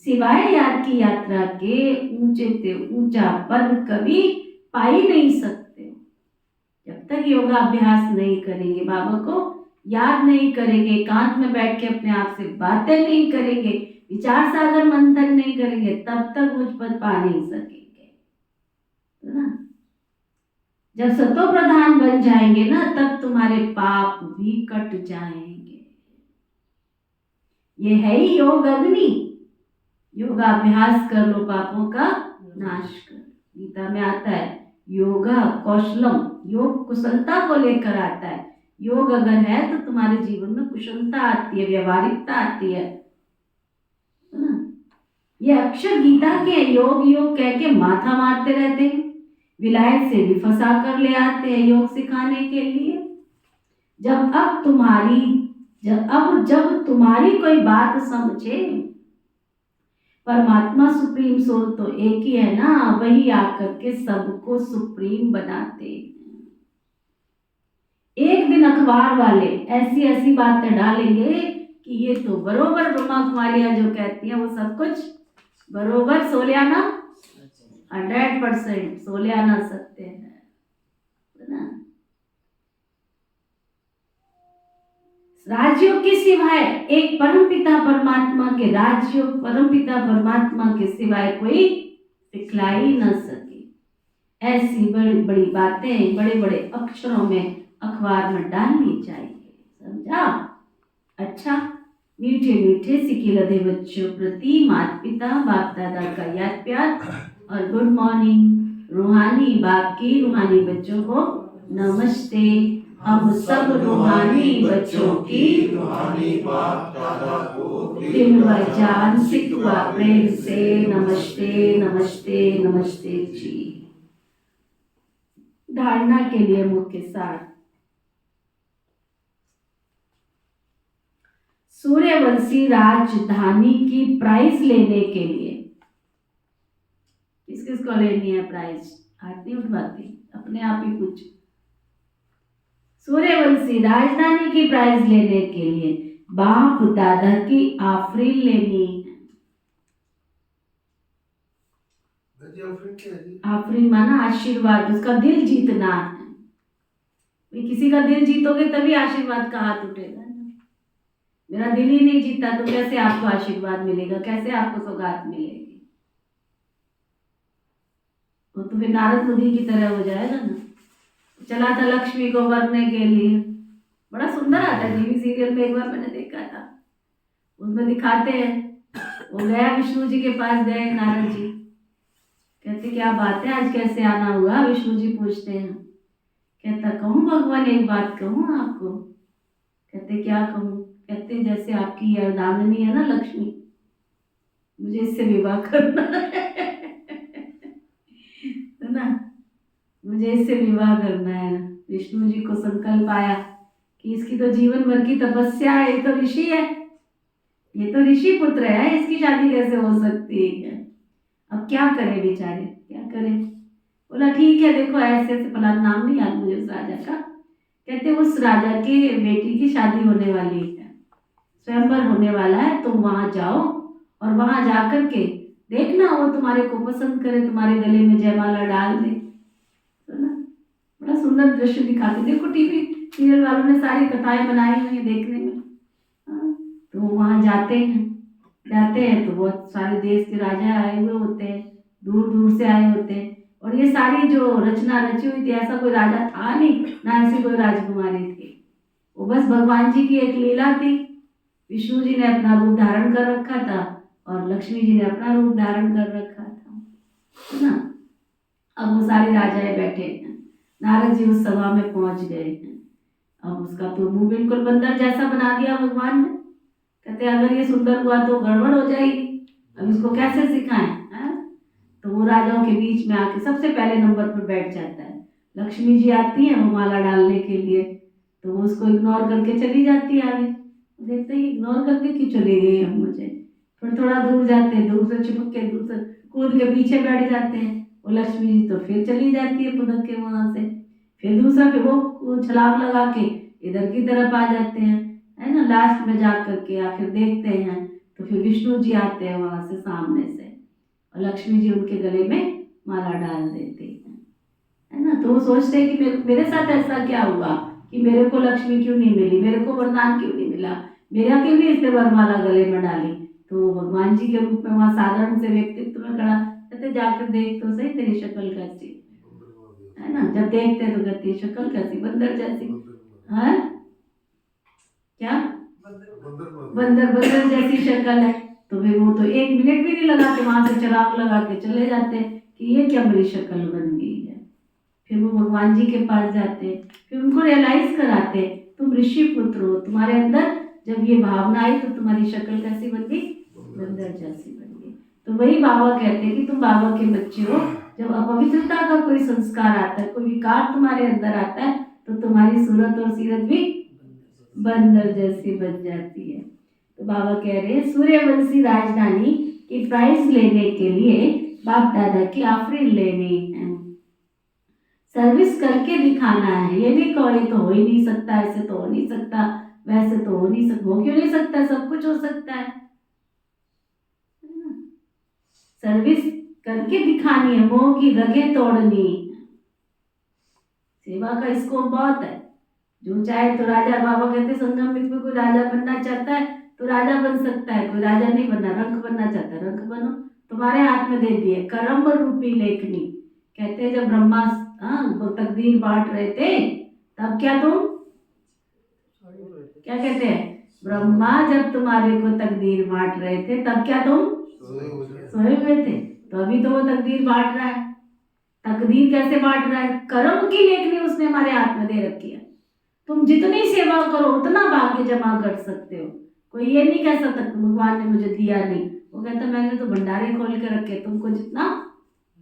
सिवाय याद की यात्रा के ऊंचे से ऊंचा पद कभी पा ही नहीं सकते जब तक योगाभ्यास नहीं करेंगे, बाबा को याद नहीं करेंगे, एकांत में बैठ के अपने आप से बातें नहीं करेंगे, विचार सागर मंथन नहीं करेंगे, तब तक उच्च पद पा नहीं सकेंगे, है ना। जब सतो प्रधान बन जाएंगे ना, तब तुम्हारे पाप भी कट जाएंगे। ये है ही योग अग्नि। योगाभ्यास कर लो पापों का नाश कर। गीता में आता है योगा कौशलम, योग कुशलता को लेकर आता है। योग अगर है तो तुम्हारे जीवन में कुशलता आती है, व्यवहारिकता आती है ना। ये अक्षर गीता के योग योग कह के माथा मारते रहते हैं, विलायत से भी फंसा कर ले आते हैं योग सिखाने के लिए। जब तुम्हारी कोई बात समझे, परमात्मा सुप्रीम सोल तो एक ही है ना, वही आकर के सबको सुप्रीम बनाते हैं। एक दिन अखबार वाले ऐसी ऐसी बातें डालेंगे कि ये तो बरोबर ब्रह्मा कुमारियां जो कहती हैं वो सब कुछ बरोबर सोलियाना 100% सोलियाना सत्य है ना। राजयोग के सिवाय एक परमपिता परमात्मा के राजयोग, परमपिता परमात्मा के सिवाय कोई सिखला ही न सके। ऐसी बड़ी बड़ी बातें बड़े बड़े अक्षरों में अखबार में डालनी चाहिए, समझा। अच्छा, मीठे मीठे सिकिलधे बच्चों प्रति माता पिता बाप दादा का याद प्यार और गुड मॉर्निंग। रूहानी बाप की रूहानी बच्चों को नमस्ते। हम सब रूहानी बच्चों की रूहानी बाप दादा को दिल व जान सिक व प्रेम से नमस्ते नमस्ते नमस्ते जी। धारणा के लिए मुख्य सार। सूर्यवंशी राजधानी की प्राइस लेने के लिए किस किस को लेनी है प्राइस? हाथ नहीं उठवाती, अपने आप ही पूछ। सूर्यवंशी राजधानी की प्राइस लेने के लिए बाप दादा की आफरीन लेनी है। आफरीन माना आशीर्वाद, उसका दिल जीतना है। किसी का दिल जीतोगे तभी आशीर्वाद का हाथ उठेगा। मेरा दिल ही नहीं जीता तो कैसे आपको आशीर्वाद मिलेगा, कैसे आपको सौगात मिलेगी? वो तो फिर नारद मुनि की तरह हो जाएगा ना। चला था लक्ष्मी को वरने के लिए, बड़ा सुंदर आता है टीवी सीरियल में, एक बार मैंने देखा था, उसमें दिखाते हैं वो गया विष्णु जी के पास, गए नारद जी, कहते क्या बात है आज कैसे आना हुआ? विष्णु जी पूछते हैं, कहता कहूँ भगवान एक बात कहूँ आपको। कहते क्या कहूँ? कहते जैसे आपकी अर्धांगिनी है ना लक्ष्मी, मुझे इससे विवाह करना है ना, मुझे इससे विवाह करना है। विष्णु जी को संकल्प आया कि इसकी तो जीवन भर की तपस्या है, ये तो ऋषि है, ये तो ऋषि पुत्र है, इसकी शादी कैसे हो सकती है? अब क्या करें बेचारे, क्या करें? बोला ठीक है देखो ऐसे ऐसे, फला नाम नहीं याद मुझे उस राजा का, कहते उस राजा की बेटी की शादी होने वाली है, स्वयंवर होने वाला है, तुम वहां जाओ और वहां जाकर के देखना वो तुम्हारे को पसंद करे, तुम्हारे गले में जयमाला डाल दे। तो ना बड़ा सुंदर दृश्य दिखाते, देखो टीवी सीरियल वालों ने सारी कथाएं बनाई हुई है देखने में। तो वो वहां जाते हैं तो बहुत सारे देश के राजा आए हुए होते हैं, दूर दूर से आए होते हैं, और ये सारी जो रचना रची हुई थी, ऐसा कोई राजा था नहीं, ना ऐसी कोई राजकुमारी थी, वो बस भगवान जी की एक लीला थी। विष्णु जी ने अपना रूप धारण कर रखा था और लक्ष्मी जी ने अपना रूप धारण कर रखा था, है ना। अब वो सारे राजाएं बैठे हैं, नारद जी उस सभा में पहुंच गए हैं। अब उसका तो मुंह बिल्कुल बंदर जैसा बना दिया भगवान ने, कहते अगर ये सुंदर हुआ तो गड़बड़ हो जाएगी, अब इसको कैसे सिखाएं? तो वो राजाओं के बीच में आके सबसे पहले नंबर पर बैठ जाता है। लक्ष्मी जी आती है वो माला डालने के लिए, तो वो उसको इग्नोर करके चली जाती है आगे, देखते ही इग्नोर करके क्यों चली गई हम मुझे। फिर थोड़ा दूर जाते हैं, दूर से चिपक के दूर से कूद के पीछे बैठ जाते हैं, वो लक्ष्मी जी तो फिर चली जाती है पुदक के वहां से, फिर दूसरा फिर वो छलांग लगा के इधर की तरफ आ जाते हैं, है ना। लास्ट में जा करके आखिर देखते हैं तो फिर विष्णु जी आते हैं वहां से सामने से, और लक्ष्मी जी उनके गले में माला डाल देते हैं, है ना। तो वो सोचते हैं कि मेरे साथ ऐसा क्या हुआ कि मेरे को लक्ष्मी क्यों नहीं मिली, मेरे को वरदान क्यों नहीं मिला, मेरा क्यों नहीं इसने वरमाला गले में डाली। तो भगवान जी के रूप में वहां साधारण से व्यक्तित्व में खड़ा, कहते जाकर देख तो सही तेरी शक्ल कैसी है ना। जब देखते हैं तो कहती है शक्ल कैसी, बंदर जैसी है, क्या बंदर जैसी शक्ल है। तो फिर वो तो एक मिनट भी नहीं लगाते, वहां से चराग लगा के चले जाते कि ये क्या मेरी शक्ल बन गई है। फिर वो भगवान जी के पास जाते, फिर उनको रियलाइज कराते तुम ऋषि पुत्र हो, तुम्हारे अंदर जब ये भावना आई तो तुम्हारी शक्ल कैसी बन गई, बंदर जैसी बन गई। तो वही बाबा कहते हैं कि तुम बाबा के बच्चे हो, जब अपवित्रता का कोई संस्कार आता है, कोई विकार तुम्हारे अंदर आता है, तो तुम्हारी सूरत और सीरत भी बंदर जैसी बन जाती है। तो बाबा कह रहे हैं सूर्यवंशी राजधानी की प्राइस लेने के लिए बाप दादा की आफरीन लेनी है, सर्विस करके दिखाना है। ये नहीं कहो ये तो हो ही नहीं सकता, ऐसे तो हो नहीं सकता, वैसे तो हो नहीं सकता, हो क्यों नहीं सकता, सब कुछ हो सकता है। सर्विस करके दिखानी है, मोह की रगें तोड़नी। सेवा का स्कोप बहुत है, जो चाहे तो राजा, बाबा कहते संगम में कोई राजा बनना चाहता है तो राजा बन सकता है, कोई राजा नहीं बनना, रंक बनना चाहता है रंक बनो, तुम्हारे हाथ में दे दिए कर्म रूपी लेखनी। कहते जब ब्रह्मा तकदीर बांट रहे थे तब क्या तुम क्या कहते हैं, ब्रह्मा जब तुम्हारे को तकदीर बांट रहे थे तब क्या तुम सोए हुए थे? तो अभी तो वो तकदीर बांट रहा है। तकदीर कैसे बांट रहा है? कर्म की लेखनी उसने हमारे हाथ में दे रखी है। तुम जितनी सेवा करो उतना भाग्य जमा कर सकते हो। कोई ये नहीं कह सकता भगवान ने मुझे दिया नहीं। वो कहता मैंने तो भंडारे खोल के रखे, तुमको जितना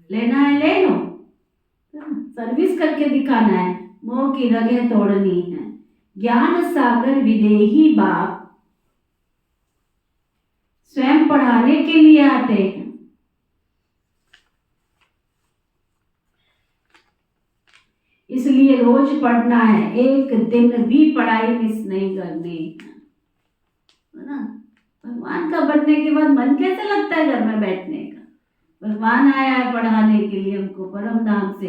लेना है ले लो। सर्विस करके दिखाना है, मोह की रगें तोड़नी है। ज्ञान सागर विदेही बाप स्वयं पढ़ाने के लिए आते हैं। इसलिए रोज पढ़ना है, एक दिन भी पढ़ाई मिस नहीं करनी है ना। भगवान का बनने के बाद मन कैसे लगता है घर में बैठने का? भगवान आया है पढ़ाने के लिए हमको, परम धाम से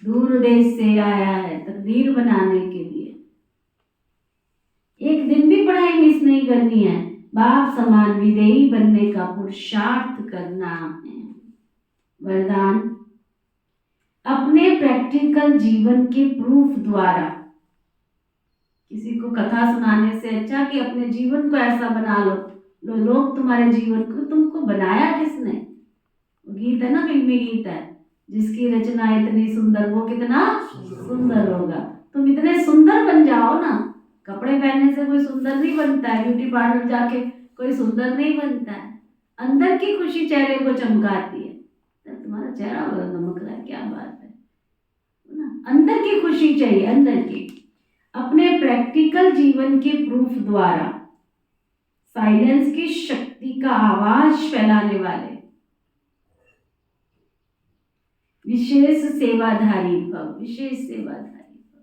दूर देश से आया है तकदीर बनाने के लिए। एक दिन भी पढ़ाई मिस नहीं करनी है, बाप समान विदेही बनने का पुरुषार्थ करना है। वरदान, अपने प्रैक्टिकल जीवन के प्रूफ द्वारा, किसी को कथा सुनाने से अच्छा कि अपने जीवन को ऐसा बना लो, लोग तुम्हारे जीवन को, तुमको बनाया किसने? वो गीत है ना, फिल्मी गीत है, जिसकी रचना इतनी सुंदर वो कितना सुंदर होगा। तुम इतने सुंदर बन जाओ ना। कपड़े पहनने से कोई सुंदर नहीं बनता है, ब्यूटी पार्लर जाके कोई सुंदर नहीं बनता है। अंदर की खुशी चेहरे को चमकाती है। तो तुम्हारा चेहरा नमक रहा है, क्या बात है ना। अंदर की खुशी चाहिए, अंदर की। अपने प्रैक्टिकल जीवन के प्रूफ द्वारा साइलेंस की शक्ति का आवाज फैलाने वाले विशेष सेवाधारी भव, विशेष सेवाधारी भव।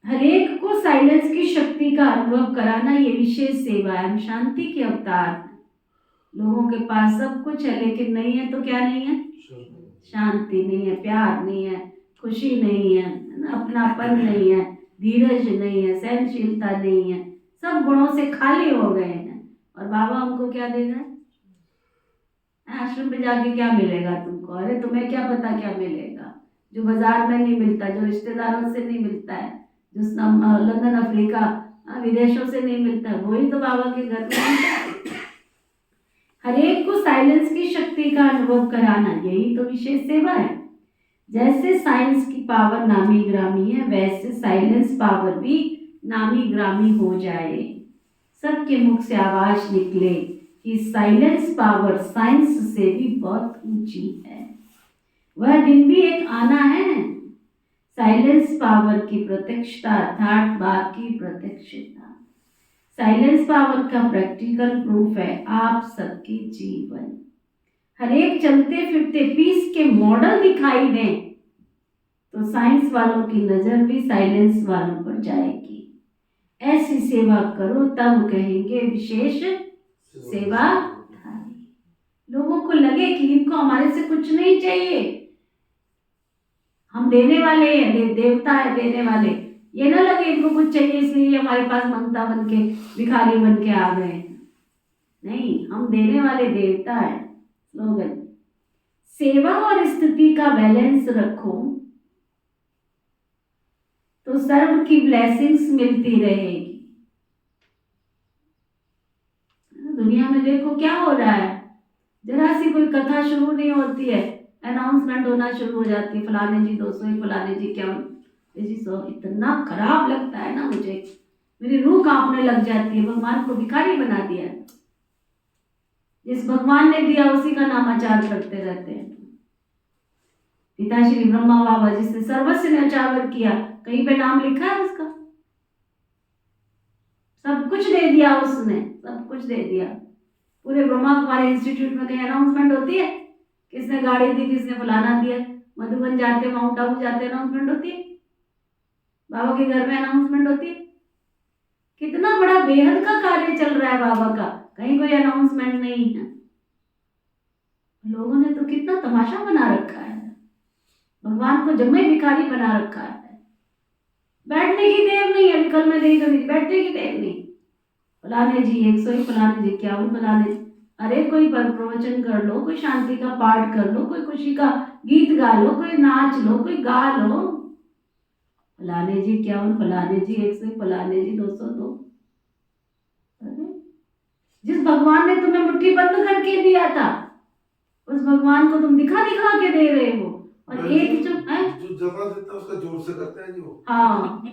हरेक को साइलेंस की शक्ति का अनुभव कराना ये विशेष सेवा है। हम शांति के अवतार हैं। लोगों के पास सब कुछ है लेकिन नहीं है तो क्या नहीं है? शांति नहीं है, प्यार नहीं है, खुशी नहीं है, अपनापन नहीं है, धीरज नहीं है, सहनशीलता नहीं है, सब गुणों से खाली हो गए हैं। और बाबा हमको क्या दे रहे हैं? आश्रम में जाके क्या मिलेगा तुमको? अरे तुम्हें क्या पता क्या मिलेगा? जो बाजार में नहीं मिलता, जो रिश्तेदारों से नहीं मिलता है, जो लंदन अफ्रीका विदेशों से नहीं मिलता, वही तो बाबा के घर में मिलता है। हरेक को साइलेंस की शक्ति का अनुभव कराना, यही तो विशेष सेवा है। जैसे साइंस की पावर नामी ग्रामी है, वैसे साइलेंस पावर भी नामी ग्रामी हो जाए। सबके मुख से आवाज निकले कि साइलेंस पावर साइंस से भी बहुत ऊंची है। वह दिन भी एक आना है। साइलेंस पावर की प्रत्यक्षता अर्थात बाप की प्रत्यक्षता। साइलेंस पावर का प्रैक्टिकल प्रूफ है आप सबके जीवन। हर एक चलते फिरते पीस के मॉडल दिखाई दें तो साइंस वालों की नजर भी साइलेंस वालों पर जाएगी। ऐसी सेवा करो तब कहेंगे विशेष सेवाधारी। लोगों को लगे कि इनको हमारे से कुछ नहीं चाहिए, हम देने वाले हैं, देवता है देने वाले। ये ना लगे इनको कुछ चाहिए इसलिए हमारे पास मंगता बन के भिखारी बन के आ गए। नहीं, हम देने वाले देवता है। स्लोगन, सेवा और स्थिति का बैलेंस रखो तो सर्व की ब्लेसिंग्स मिलती रहेगी। दुनिया में देखो क्या हो रहा है, जरा सी कोई कथा शुरू नहीं होती है, अनाउंसमेंट होना शुरू हो जाती है, फलाने जी 200, फलाने जी क्या जी 100। इतना खराब लगता है ना मुझे, मेरी रूह कांपने लग जाती है। भगवान को भिखारी बना दिया। जिस भगवान ने दिया उसी का नामाचार करते रहते हैं। पिता श्री ब्रह्मा बाबा जिसने सर्वस्व न्यौछावर किया, कहीं पे नाम लिखा है उसका? सब कुछ दे दिया उसने, सब कुछ दे दिया। पूरे ब्रह्मा कुमारी इंस्टीट्यूट में कहीं अनाउंसमेंट होती है? किसने गाड़ी दी, किसने फलाना दिया? मधुबन जाते, माउंट आबू जाते, अनाउंसमेंट होती है? बाबा के घर में अनाउंसमेंट होती है? कितना बड़ा बेहद का कार्य चल रहा है बाबा का, कहीं कोई अनाउंसमेंट नहीं है। लोगों ने तो कितना तमाशा बना रखा है, भगवान को जम्मे भिखारी बना रखा है। बैठने की देर नहीं है, कल में नहीं कभी बैठने की देर नहीं। फलाने जी 100, फलाने जी 51, फलाने। अरे कोई प्रवचन कर लो, कोई शांति का पाठ कर लो, कोई खुशी का गीत गा लो, कोई नाच लो, कोई गा लो। फलाने जी क्या, फलाने जी 100, फलाने जी 202। अरे जिस भगवान ने तुम्हें मुट्ठी बंद करके दिया था, उस भगवान को तुम दिखा दिखा के दे रहे हो। और एक जो है, जो जगह देता है उसका जोर से करता है जी वो। हाँ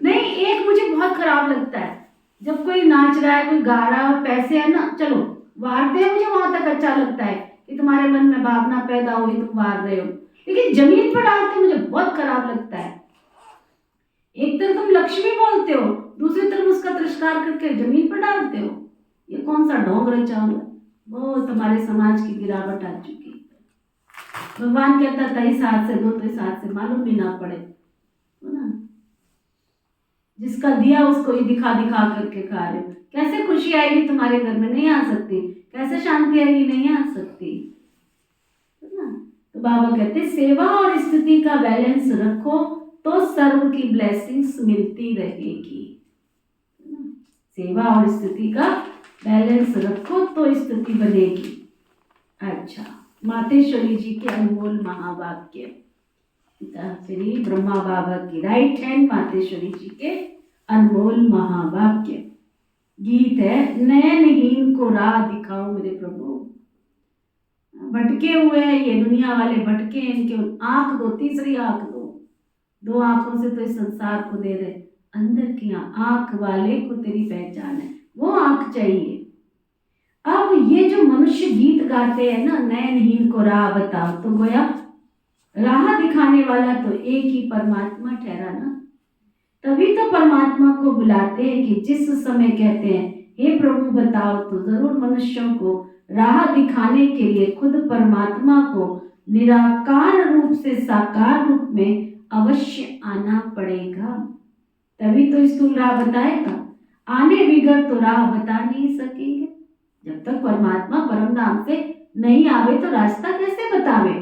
नहीं, एक मुझे बहुत खराब लगता है, जब कोई नाच रहा है, कोई गा रहा है और पैसे है ना, चलो वारते हैं, मुझे वहां तक अच्छा लगता है कि तुम्हारे मन में भावना पैदा हुई, तुम वार रहे हो, लेकिन जमीन पर डालते मुझे बहुत खराब लगता है। एक तरफ तुम लक्ष्मी बोलते हो, दूसरी तरफ उसका तिरस्कार करके जमीन पर डालते हो। ये कौन सा ढोंग रचा हुआ है? बहुत हमारे समाज की गिरावट आ चुकी है। भगवान कहता था इस हाथ से दो तो इस हाथ से मालूम भी ना पड़े, है ना। जिसका दिया उसको ही दिखा दिखा करके खा रहे हो। कैसे खुशी आएगी तुम्हारे घर में? नहीं आ सकती। कैसे शांति आएगी? नहीं आ सकती, है ना। तो बाबा कहते सेवा और स्थिति का बैलेंस रखो तो सर्व की ब्लेसिंग्स मिलती रहेगी, है ना? सेवा और स्थिति का बैलेंस रखो तो स्थिति बनेगी। अच्छा, मातेश्वरी जी के अनमोल महावाक्य, पिता श्री ब्रह्मा बाबा की राइट हैंड मातेश्वरी जी के अनमोल महावाक्य। गीत है, नयनहीन को राह दिखाओ मेरे प्रभु। भटके हुए हैं ये दुनिया वाले, भटके हैं, इनके आंख दो, तीसरी आंख दो। दो आंखों से तो इस संसार को दे रहे, अंदर की आंख वाले को तेरी पहचान है, वो आंख चाहिए। अब ये जो मनुष्य गीत गाते हैं ना, नयनहीन को राह बताओ, तो गोया राह दिखाने वाला तो एक ही परमात्मा ठहरा ना। तभी तो परमात्मा को बुलाते हैं कि जिस समय कहते हैं हे प्रभु बताओ, तो जरूर मनुष्यों को राह दिखाने के लिए खुद परमात्मा को निराकार रूप से साकार रूप में अवश्य आना पड़ेगा, तभी तो स्थूल राह बताएगा। आने बिगर तो राह बता नहीं सकेंगे। जब तक परमात्मा परम धाम से नहीं आवे तो रास्ता कैसे बतावे।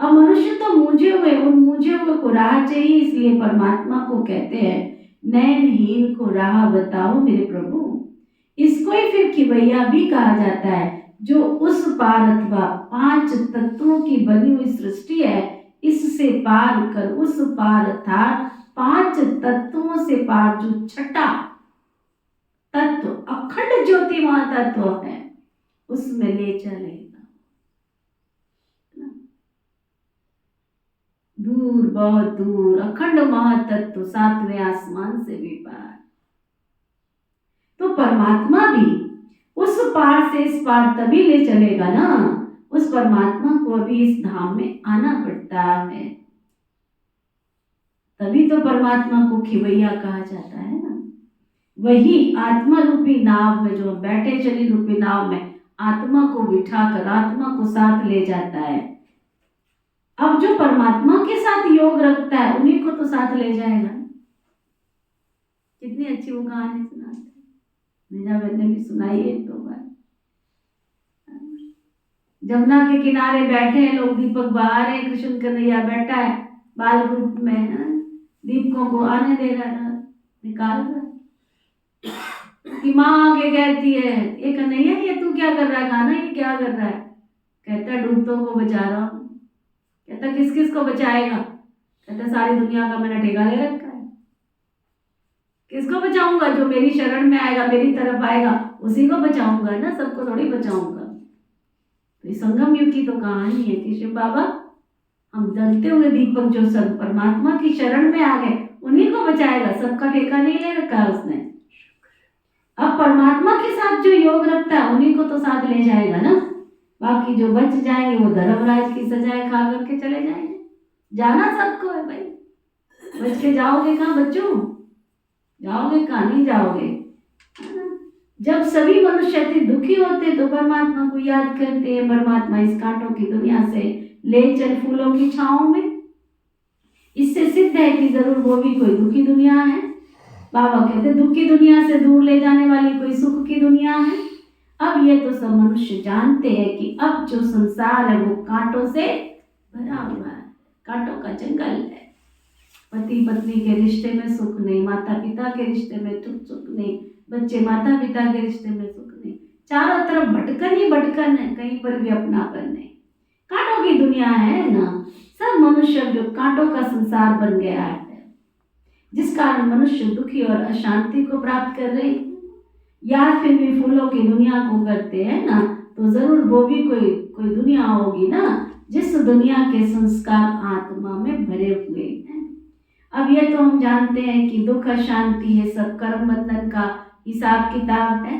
अब मनुष्य तो मूझे हुए, उन मूझे हुए को राह चाहिए, इसलिए परमात्मा को कहते हैं नयनहीन को राह बताओ मेरे प्रभु। इसको ही फिर खिवैया भी कहा जाता है, जो उस पार अथवा 5 तत्वों की बनी हुई सृष्टि है, इससे पार कर उस पार अर्थात 5 तत्वों से पार जो छठा तत्व अखंड ज्योति महातत्व है, उसमें ले चलेगा। दूर, बहुत दूर, अखंड महातत्व 7वें आसमान से भी पार। तो परमात्मा भी उस पार से इस पार तभी ले चलेगा ना, उस परमात्मा को अभी इस धाम में आना पड़ता है, तभी तो परमात्मा को खिवैया कहा जाता है ना। वही आत्मा रूपी नाव में, जो बैठे चली रूपी नाव में आत्मा को बिठाकर आत्मा को साथ ले जाता है। अब जो परमात्मा के साथ योग रखता है उन्हीं को तो साथ ले जाएगा। कितनी अच्छी वो कहानी सुनाते हैं, मीरा बहन ने भी सुनाई है 2 बार। जमुना के किनारे बैठे हैं लोग, दीपक बाहर है, कृष्ण कन्हैया बैठा है बाल रूप में, है दीपकों को आने दे रहा है, निकाल रहा है। कि माँ आगे कहती है ये कन्हैया ये तू क्या कर रहा है, गाना ये क्या कर रहा है? कहता है डूबतों को बचा रहा हूँ। कहता किस किस को बचाएगा? कहता सारी दुनिया का मैंने ठेका ले रखा है। किसको बचाऊंगा? जो मेरी शरण में आएगा, मेरी तरफ आएगा, उसी को बचाऊंगा ना, सबको थोड़ी बचाऊंगा। तो संगम युग की तो कहानी है कि शिव बाबा हम जलते हुए दीपक जो सब परमात्मा की शरण में आ गए उन्हीं को बचाएगा, सबका ठेका नहीं ले रखा है उसने। अब परमात्मा के साथ जो योग रखता है उन्हीं को तो साथ ले जाएगा ना। बाकी जो बच जाएंगे वो धर्मराज की सजाएं खा करके चले जाएंगे। जाना सबको है भाई, बच के जाओगे कहाँ बच्चों? जाओगे कहाँ? नहीं जाओगे। जब सभी मनुष्य अति दुखी होते तो परमात्मा को याद करते हैं, परमात्मा इस कांटों की दुनिया से ले चल फूलों की छांव में। इससे सिद्ध है कि जरूर वो भी कोई दुखी दुनिया है। बाबा कहते दुखी दुनिया से दूर ले जाने वाली कोई सुख की दुनिया है। अब ये तो सब मनुष्य जानते हैं कि अब जो संसार है वो कांटों से भरा हुआ है, कांटों का जंगल है। पति पत्नी के रिश्ते में सुख नहीं, माता पिता के रिश्ते में सुख नहीं, बच्चे माता पिता के रिश्ते में सुख नहीं, चारों तरफ भटकन ही भटकन है, कहीं पर भी अपनापन नहीं। कांटों की दुनिया है ना, सब मनुष्य जो कांटों का संसार बन गया है, जिस कारण मनुष्य दुखी और अशांति को प्राप्त कर रहे हैं। या फिर भी फूलों की दुनिया को करते हैं ना, तो जरूर वो भी कोई कोई दुनिया होगी ना, जिस दुनिया के संस्कार आत्मा में भरे हुए हैं। अब ये तो हम जानते हैं कि दुख अशांति ये सब कर्म बंधन का हिसाब किताब है।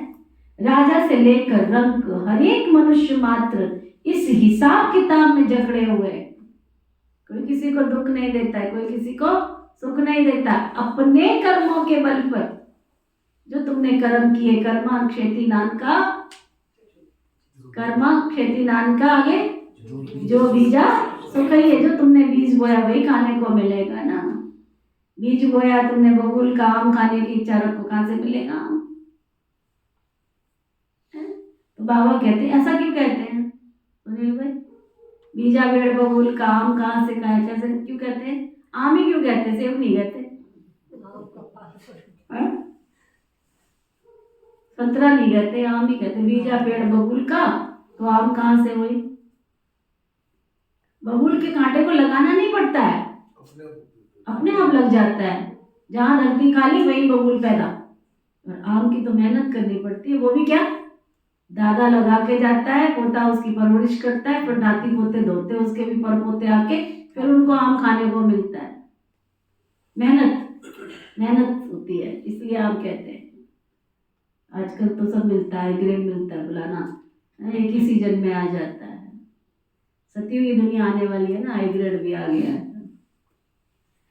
राजा से लेकर रंक हर एक मनुष्य मात्र इस हिसाब किताब में जकड़े हुए हैं। कोई किसी को दुख नहीं देता है, कोई किसी को सुख नहीं देता। अपने कर्मों के बल पर जो तुमने कर्म किए, कर्मा क्षेति नान का आगे जो बीजा सुख ही है। जो तुमने बीज बोया वही खाने को मिलेगा ना। बीज बोया तुमने बबूल का, आम खाने की इच्छा रखो, कहां से मिलेगा आम? तो बाबा कहते हैं, ऐसा क्यों कहते हैं सुनील भाई? बीजा पेड़ बबूल का, आम कहाँ से खाए, कैसे क्यों कहते हैं? आम ही क्यों कहते, सेब नहीं कहते? संतरा नहीं कहते, आम ही कहते। बीजा पेड़ बबूल का, तो आम कहाँ से हुई? बबूल के कांटे को लगाना नहीं पड़ता है, अपने आप लग जाता है। जहां धरती खाली वहीं बबूल पैदा। और आम की तो मेहनत करनी पड़ती है, वो भी क्या, दादा लगा के जाता है, पोता उसकी परवरिश करता है, फिर नाती पोते धोते उसके भी पर पोते आके, फिर उनको आम खाने को मिलता है। मेहनत होती है, इसलिए आम कहते हैं। आजकल तो सब मिलता है, ग्रेड मिलता है, बुलाना एक ही सीजन में आ जाता है। सत्युग की दुनिया आने वाली है ना, आई ग्रेड भी आ गया है।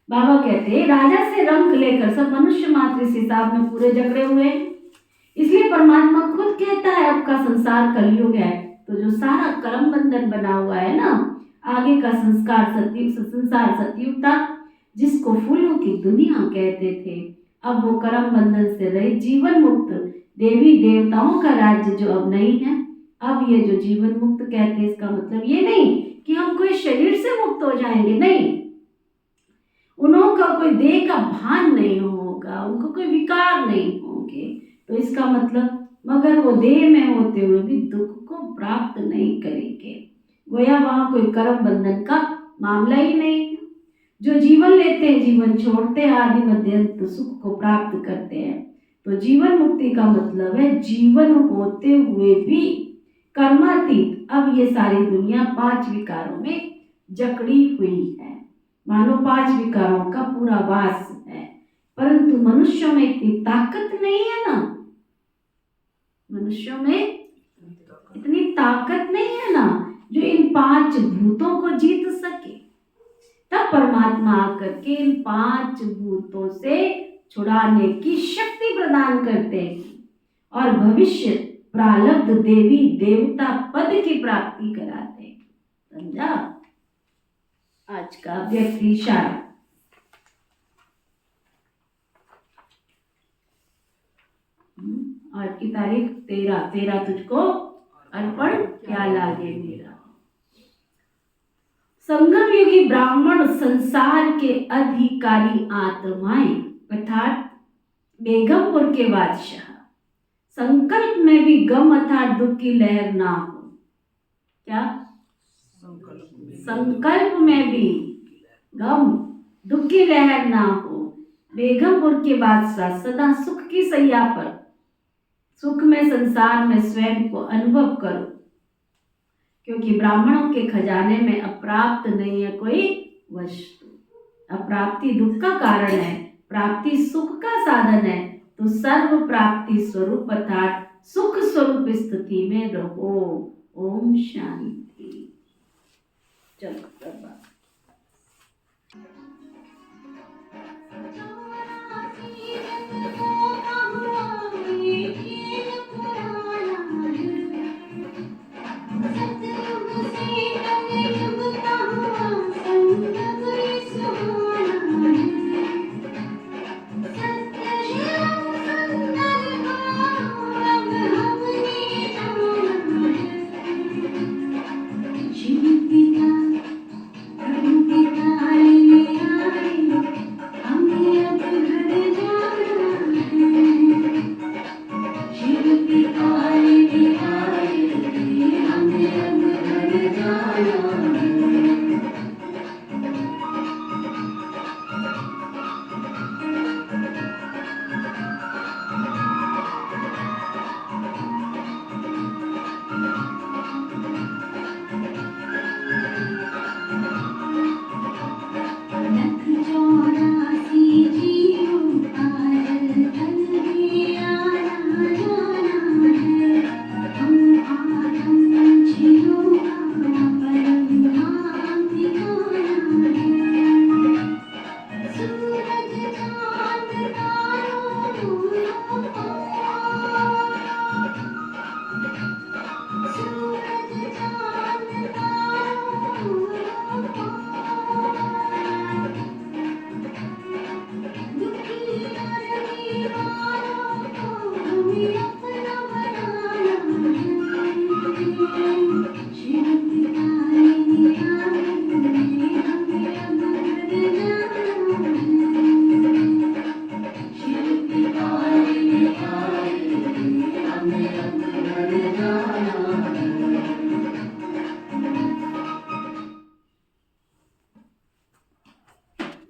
बाबा कहते हैं, राजा से रंक लेकर सब मनुष्य मात्र इस हिसाब में पूरे जकड़े हुए हैं। इसलिए परमात्मा खुद कहता है, अब का संसार कलयुग है, तो जो सारा कर्म बंधन बना हुआ है ना, आगे का संस्कार संसार सतयुग था, जिसको फूलों की दुनिया कहते थे। अब वो कर्म बंधन से रहित जीवन मुक्त देवी देवताओं का राज्य जो अब नहीं है। अब ये जो जीवन मुक्त कहते हैं, इसका मतलब ये नहीं कि हम कोई शरीर से मुक्त हो जाएंगे, नहीं। उनका कोई देह का भान नहीं होगा, उनको कोई विकार नहीं होंगे। तो इसका मतलब, मगर वो देह में होते हुए भी दुख को प्राप्त नहीं करेंगे। गोया वहां कोई कर्म बंधन का मामला ही नहीं। जो जीवन लेते हैं, जीवन छोड़ते हैं, आदि मध्य अंत सुख को प्राप्त करते हैं। तो जीवन मुक्ति का मतलब है जीवन होते हुए भी कर्मातीत। अब ये सारी दुनिया 5 विकारों में जकड़ी हुई है, मानो 5 विकारों का पूरा वास है। परंतु मनुष्यों में इतनी ताकत नहीं है ना, मनुष्यों में इतनी ताकत नहीं है ना, जो इन 5 भूतों को जीत सके। तब परमात्मा आकर के इन 5 भूतों से छुड़ाने की शक्ति प्रदान करते हैं और भविष्य प्रारब्ध देवी देवता पद की प्राप्ति कराते हैं। समझा? आज का व्यक्ति इशारा। आज की तारीख 13 तुझको अर्पण क्या लागे मेरा। संगम युगी ब्राह्मण संसार के अधिकारी आत्माएं, अर्थात बेगमपुर के बादशाह, संकल्प में भी गम अर्थात दुख की लहर ना हो। क्या? संकल्प में भी गम दुख की लहर ना हो। बेगमपुर के बादशाह सदा सुख की सैया पर, सुख में संसार में स्वयं को अनुभव करो, क्योंकि ब्राह्मणों के खजाने में अप्राप्त नहीं है कोई वस्तु। अप्राप्ति दुख का कारण है, प्राप्ति सुख का साधन है। तो सर्व प्राप्ति स्वरूप अर्थात सुख स्वरूप स्थिति में रहो। ओम शांति। चलो जाया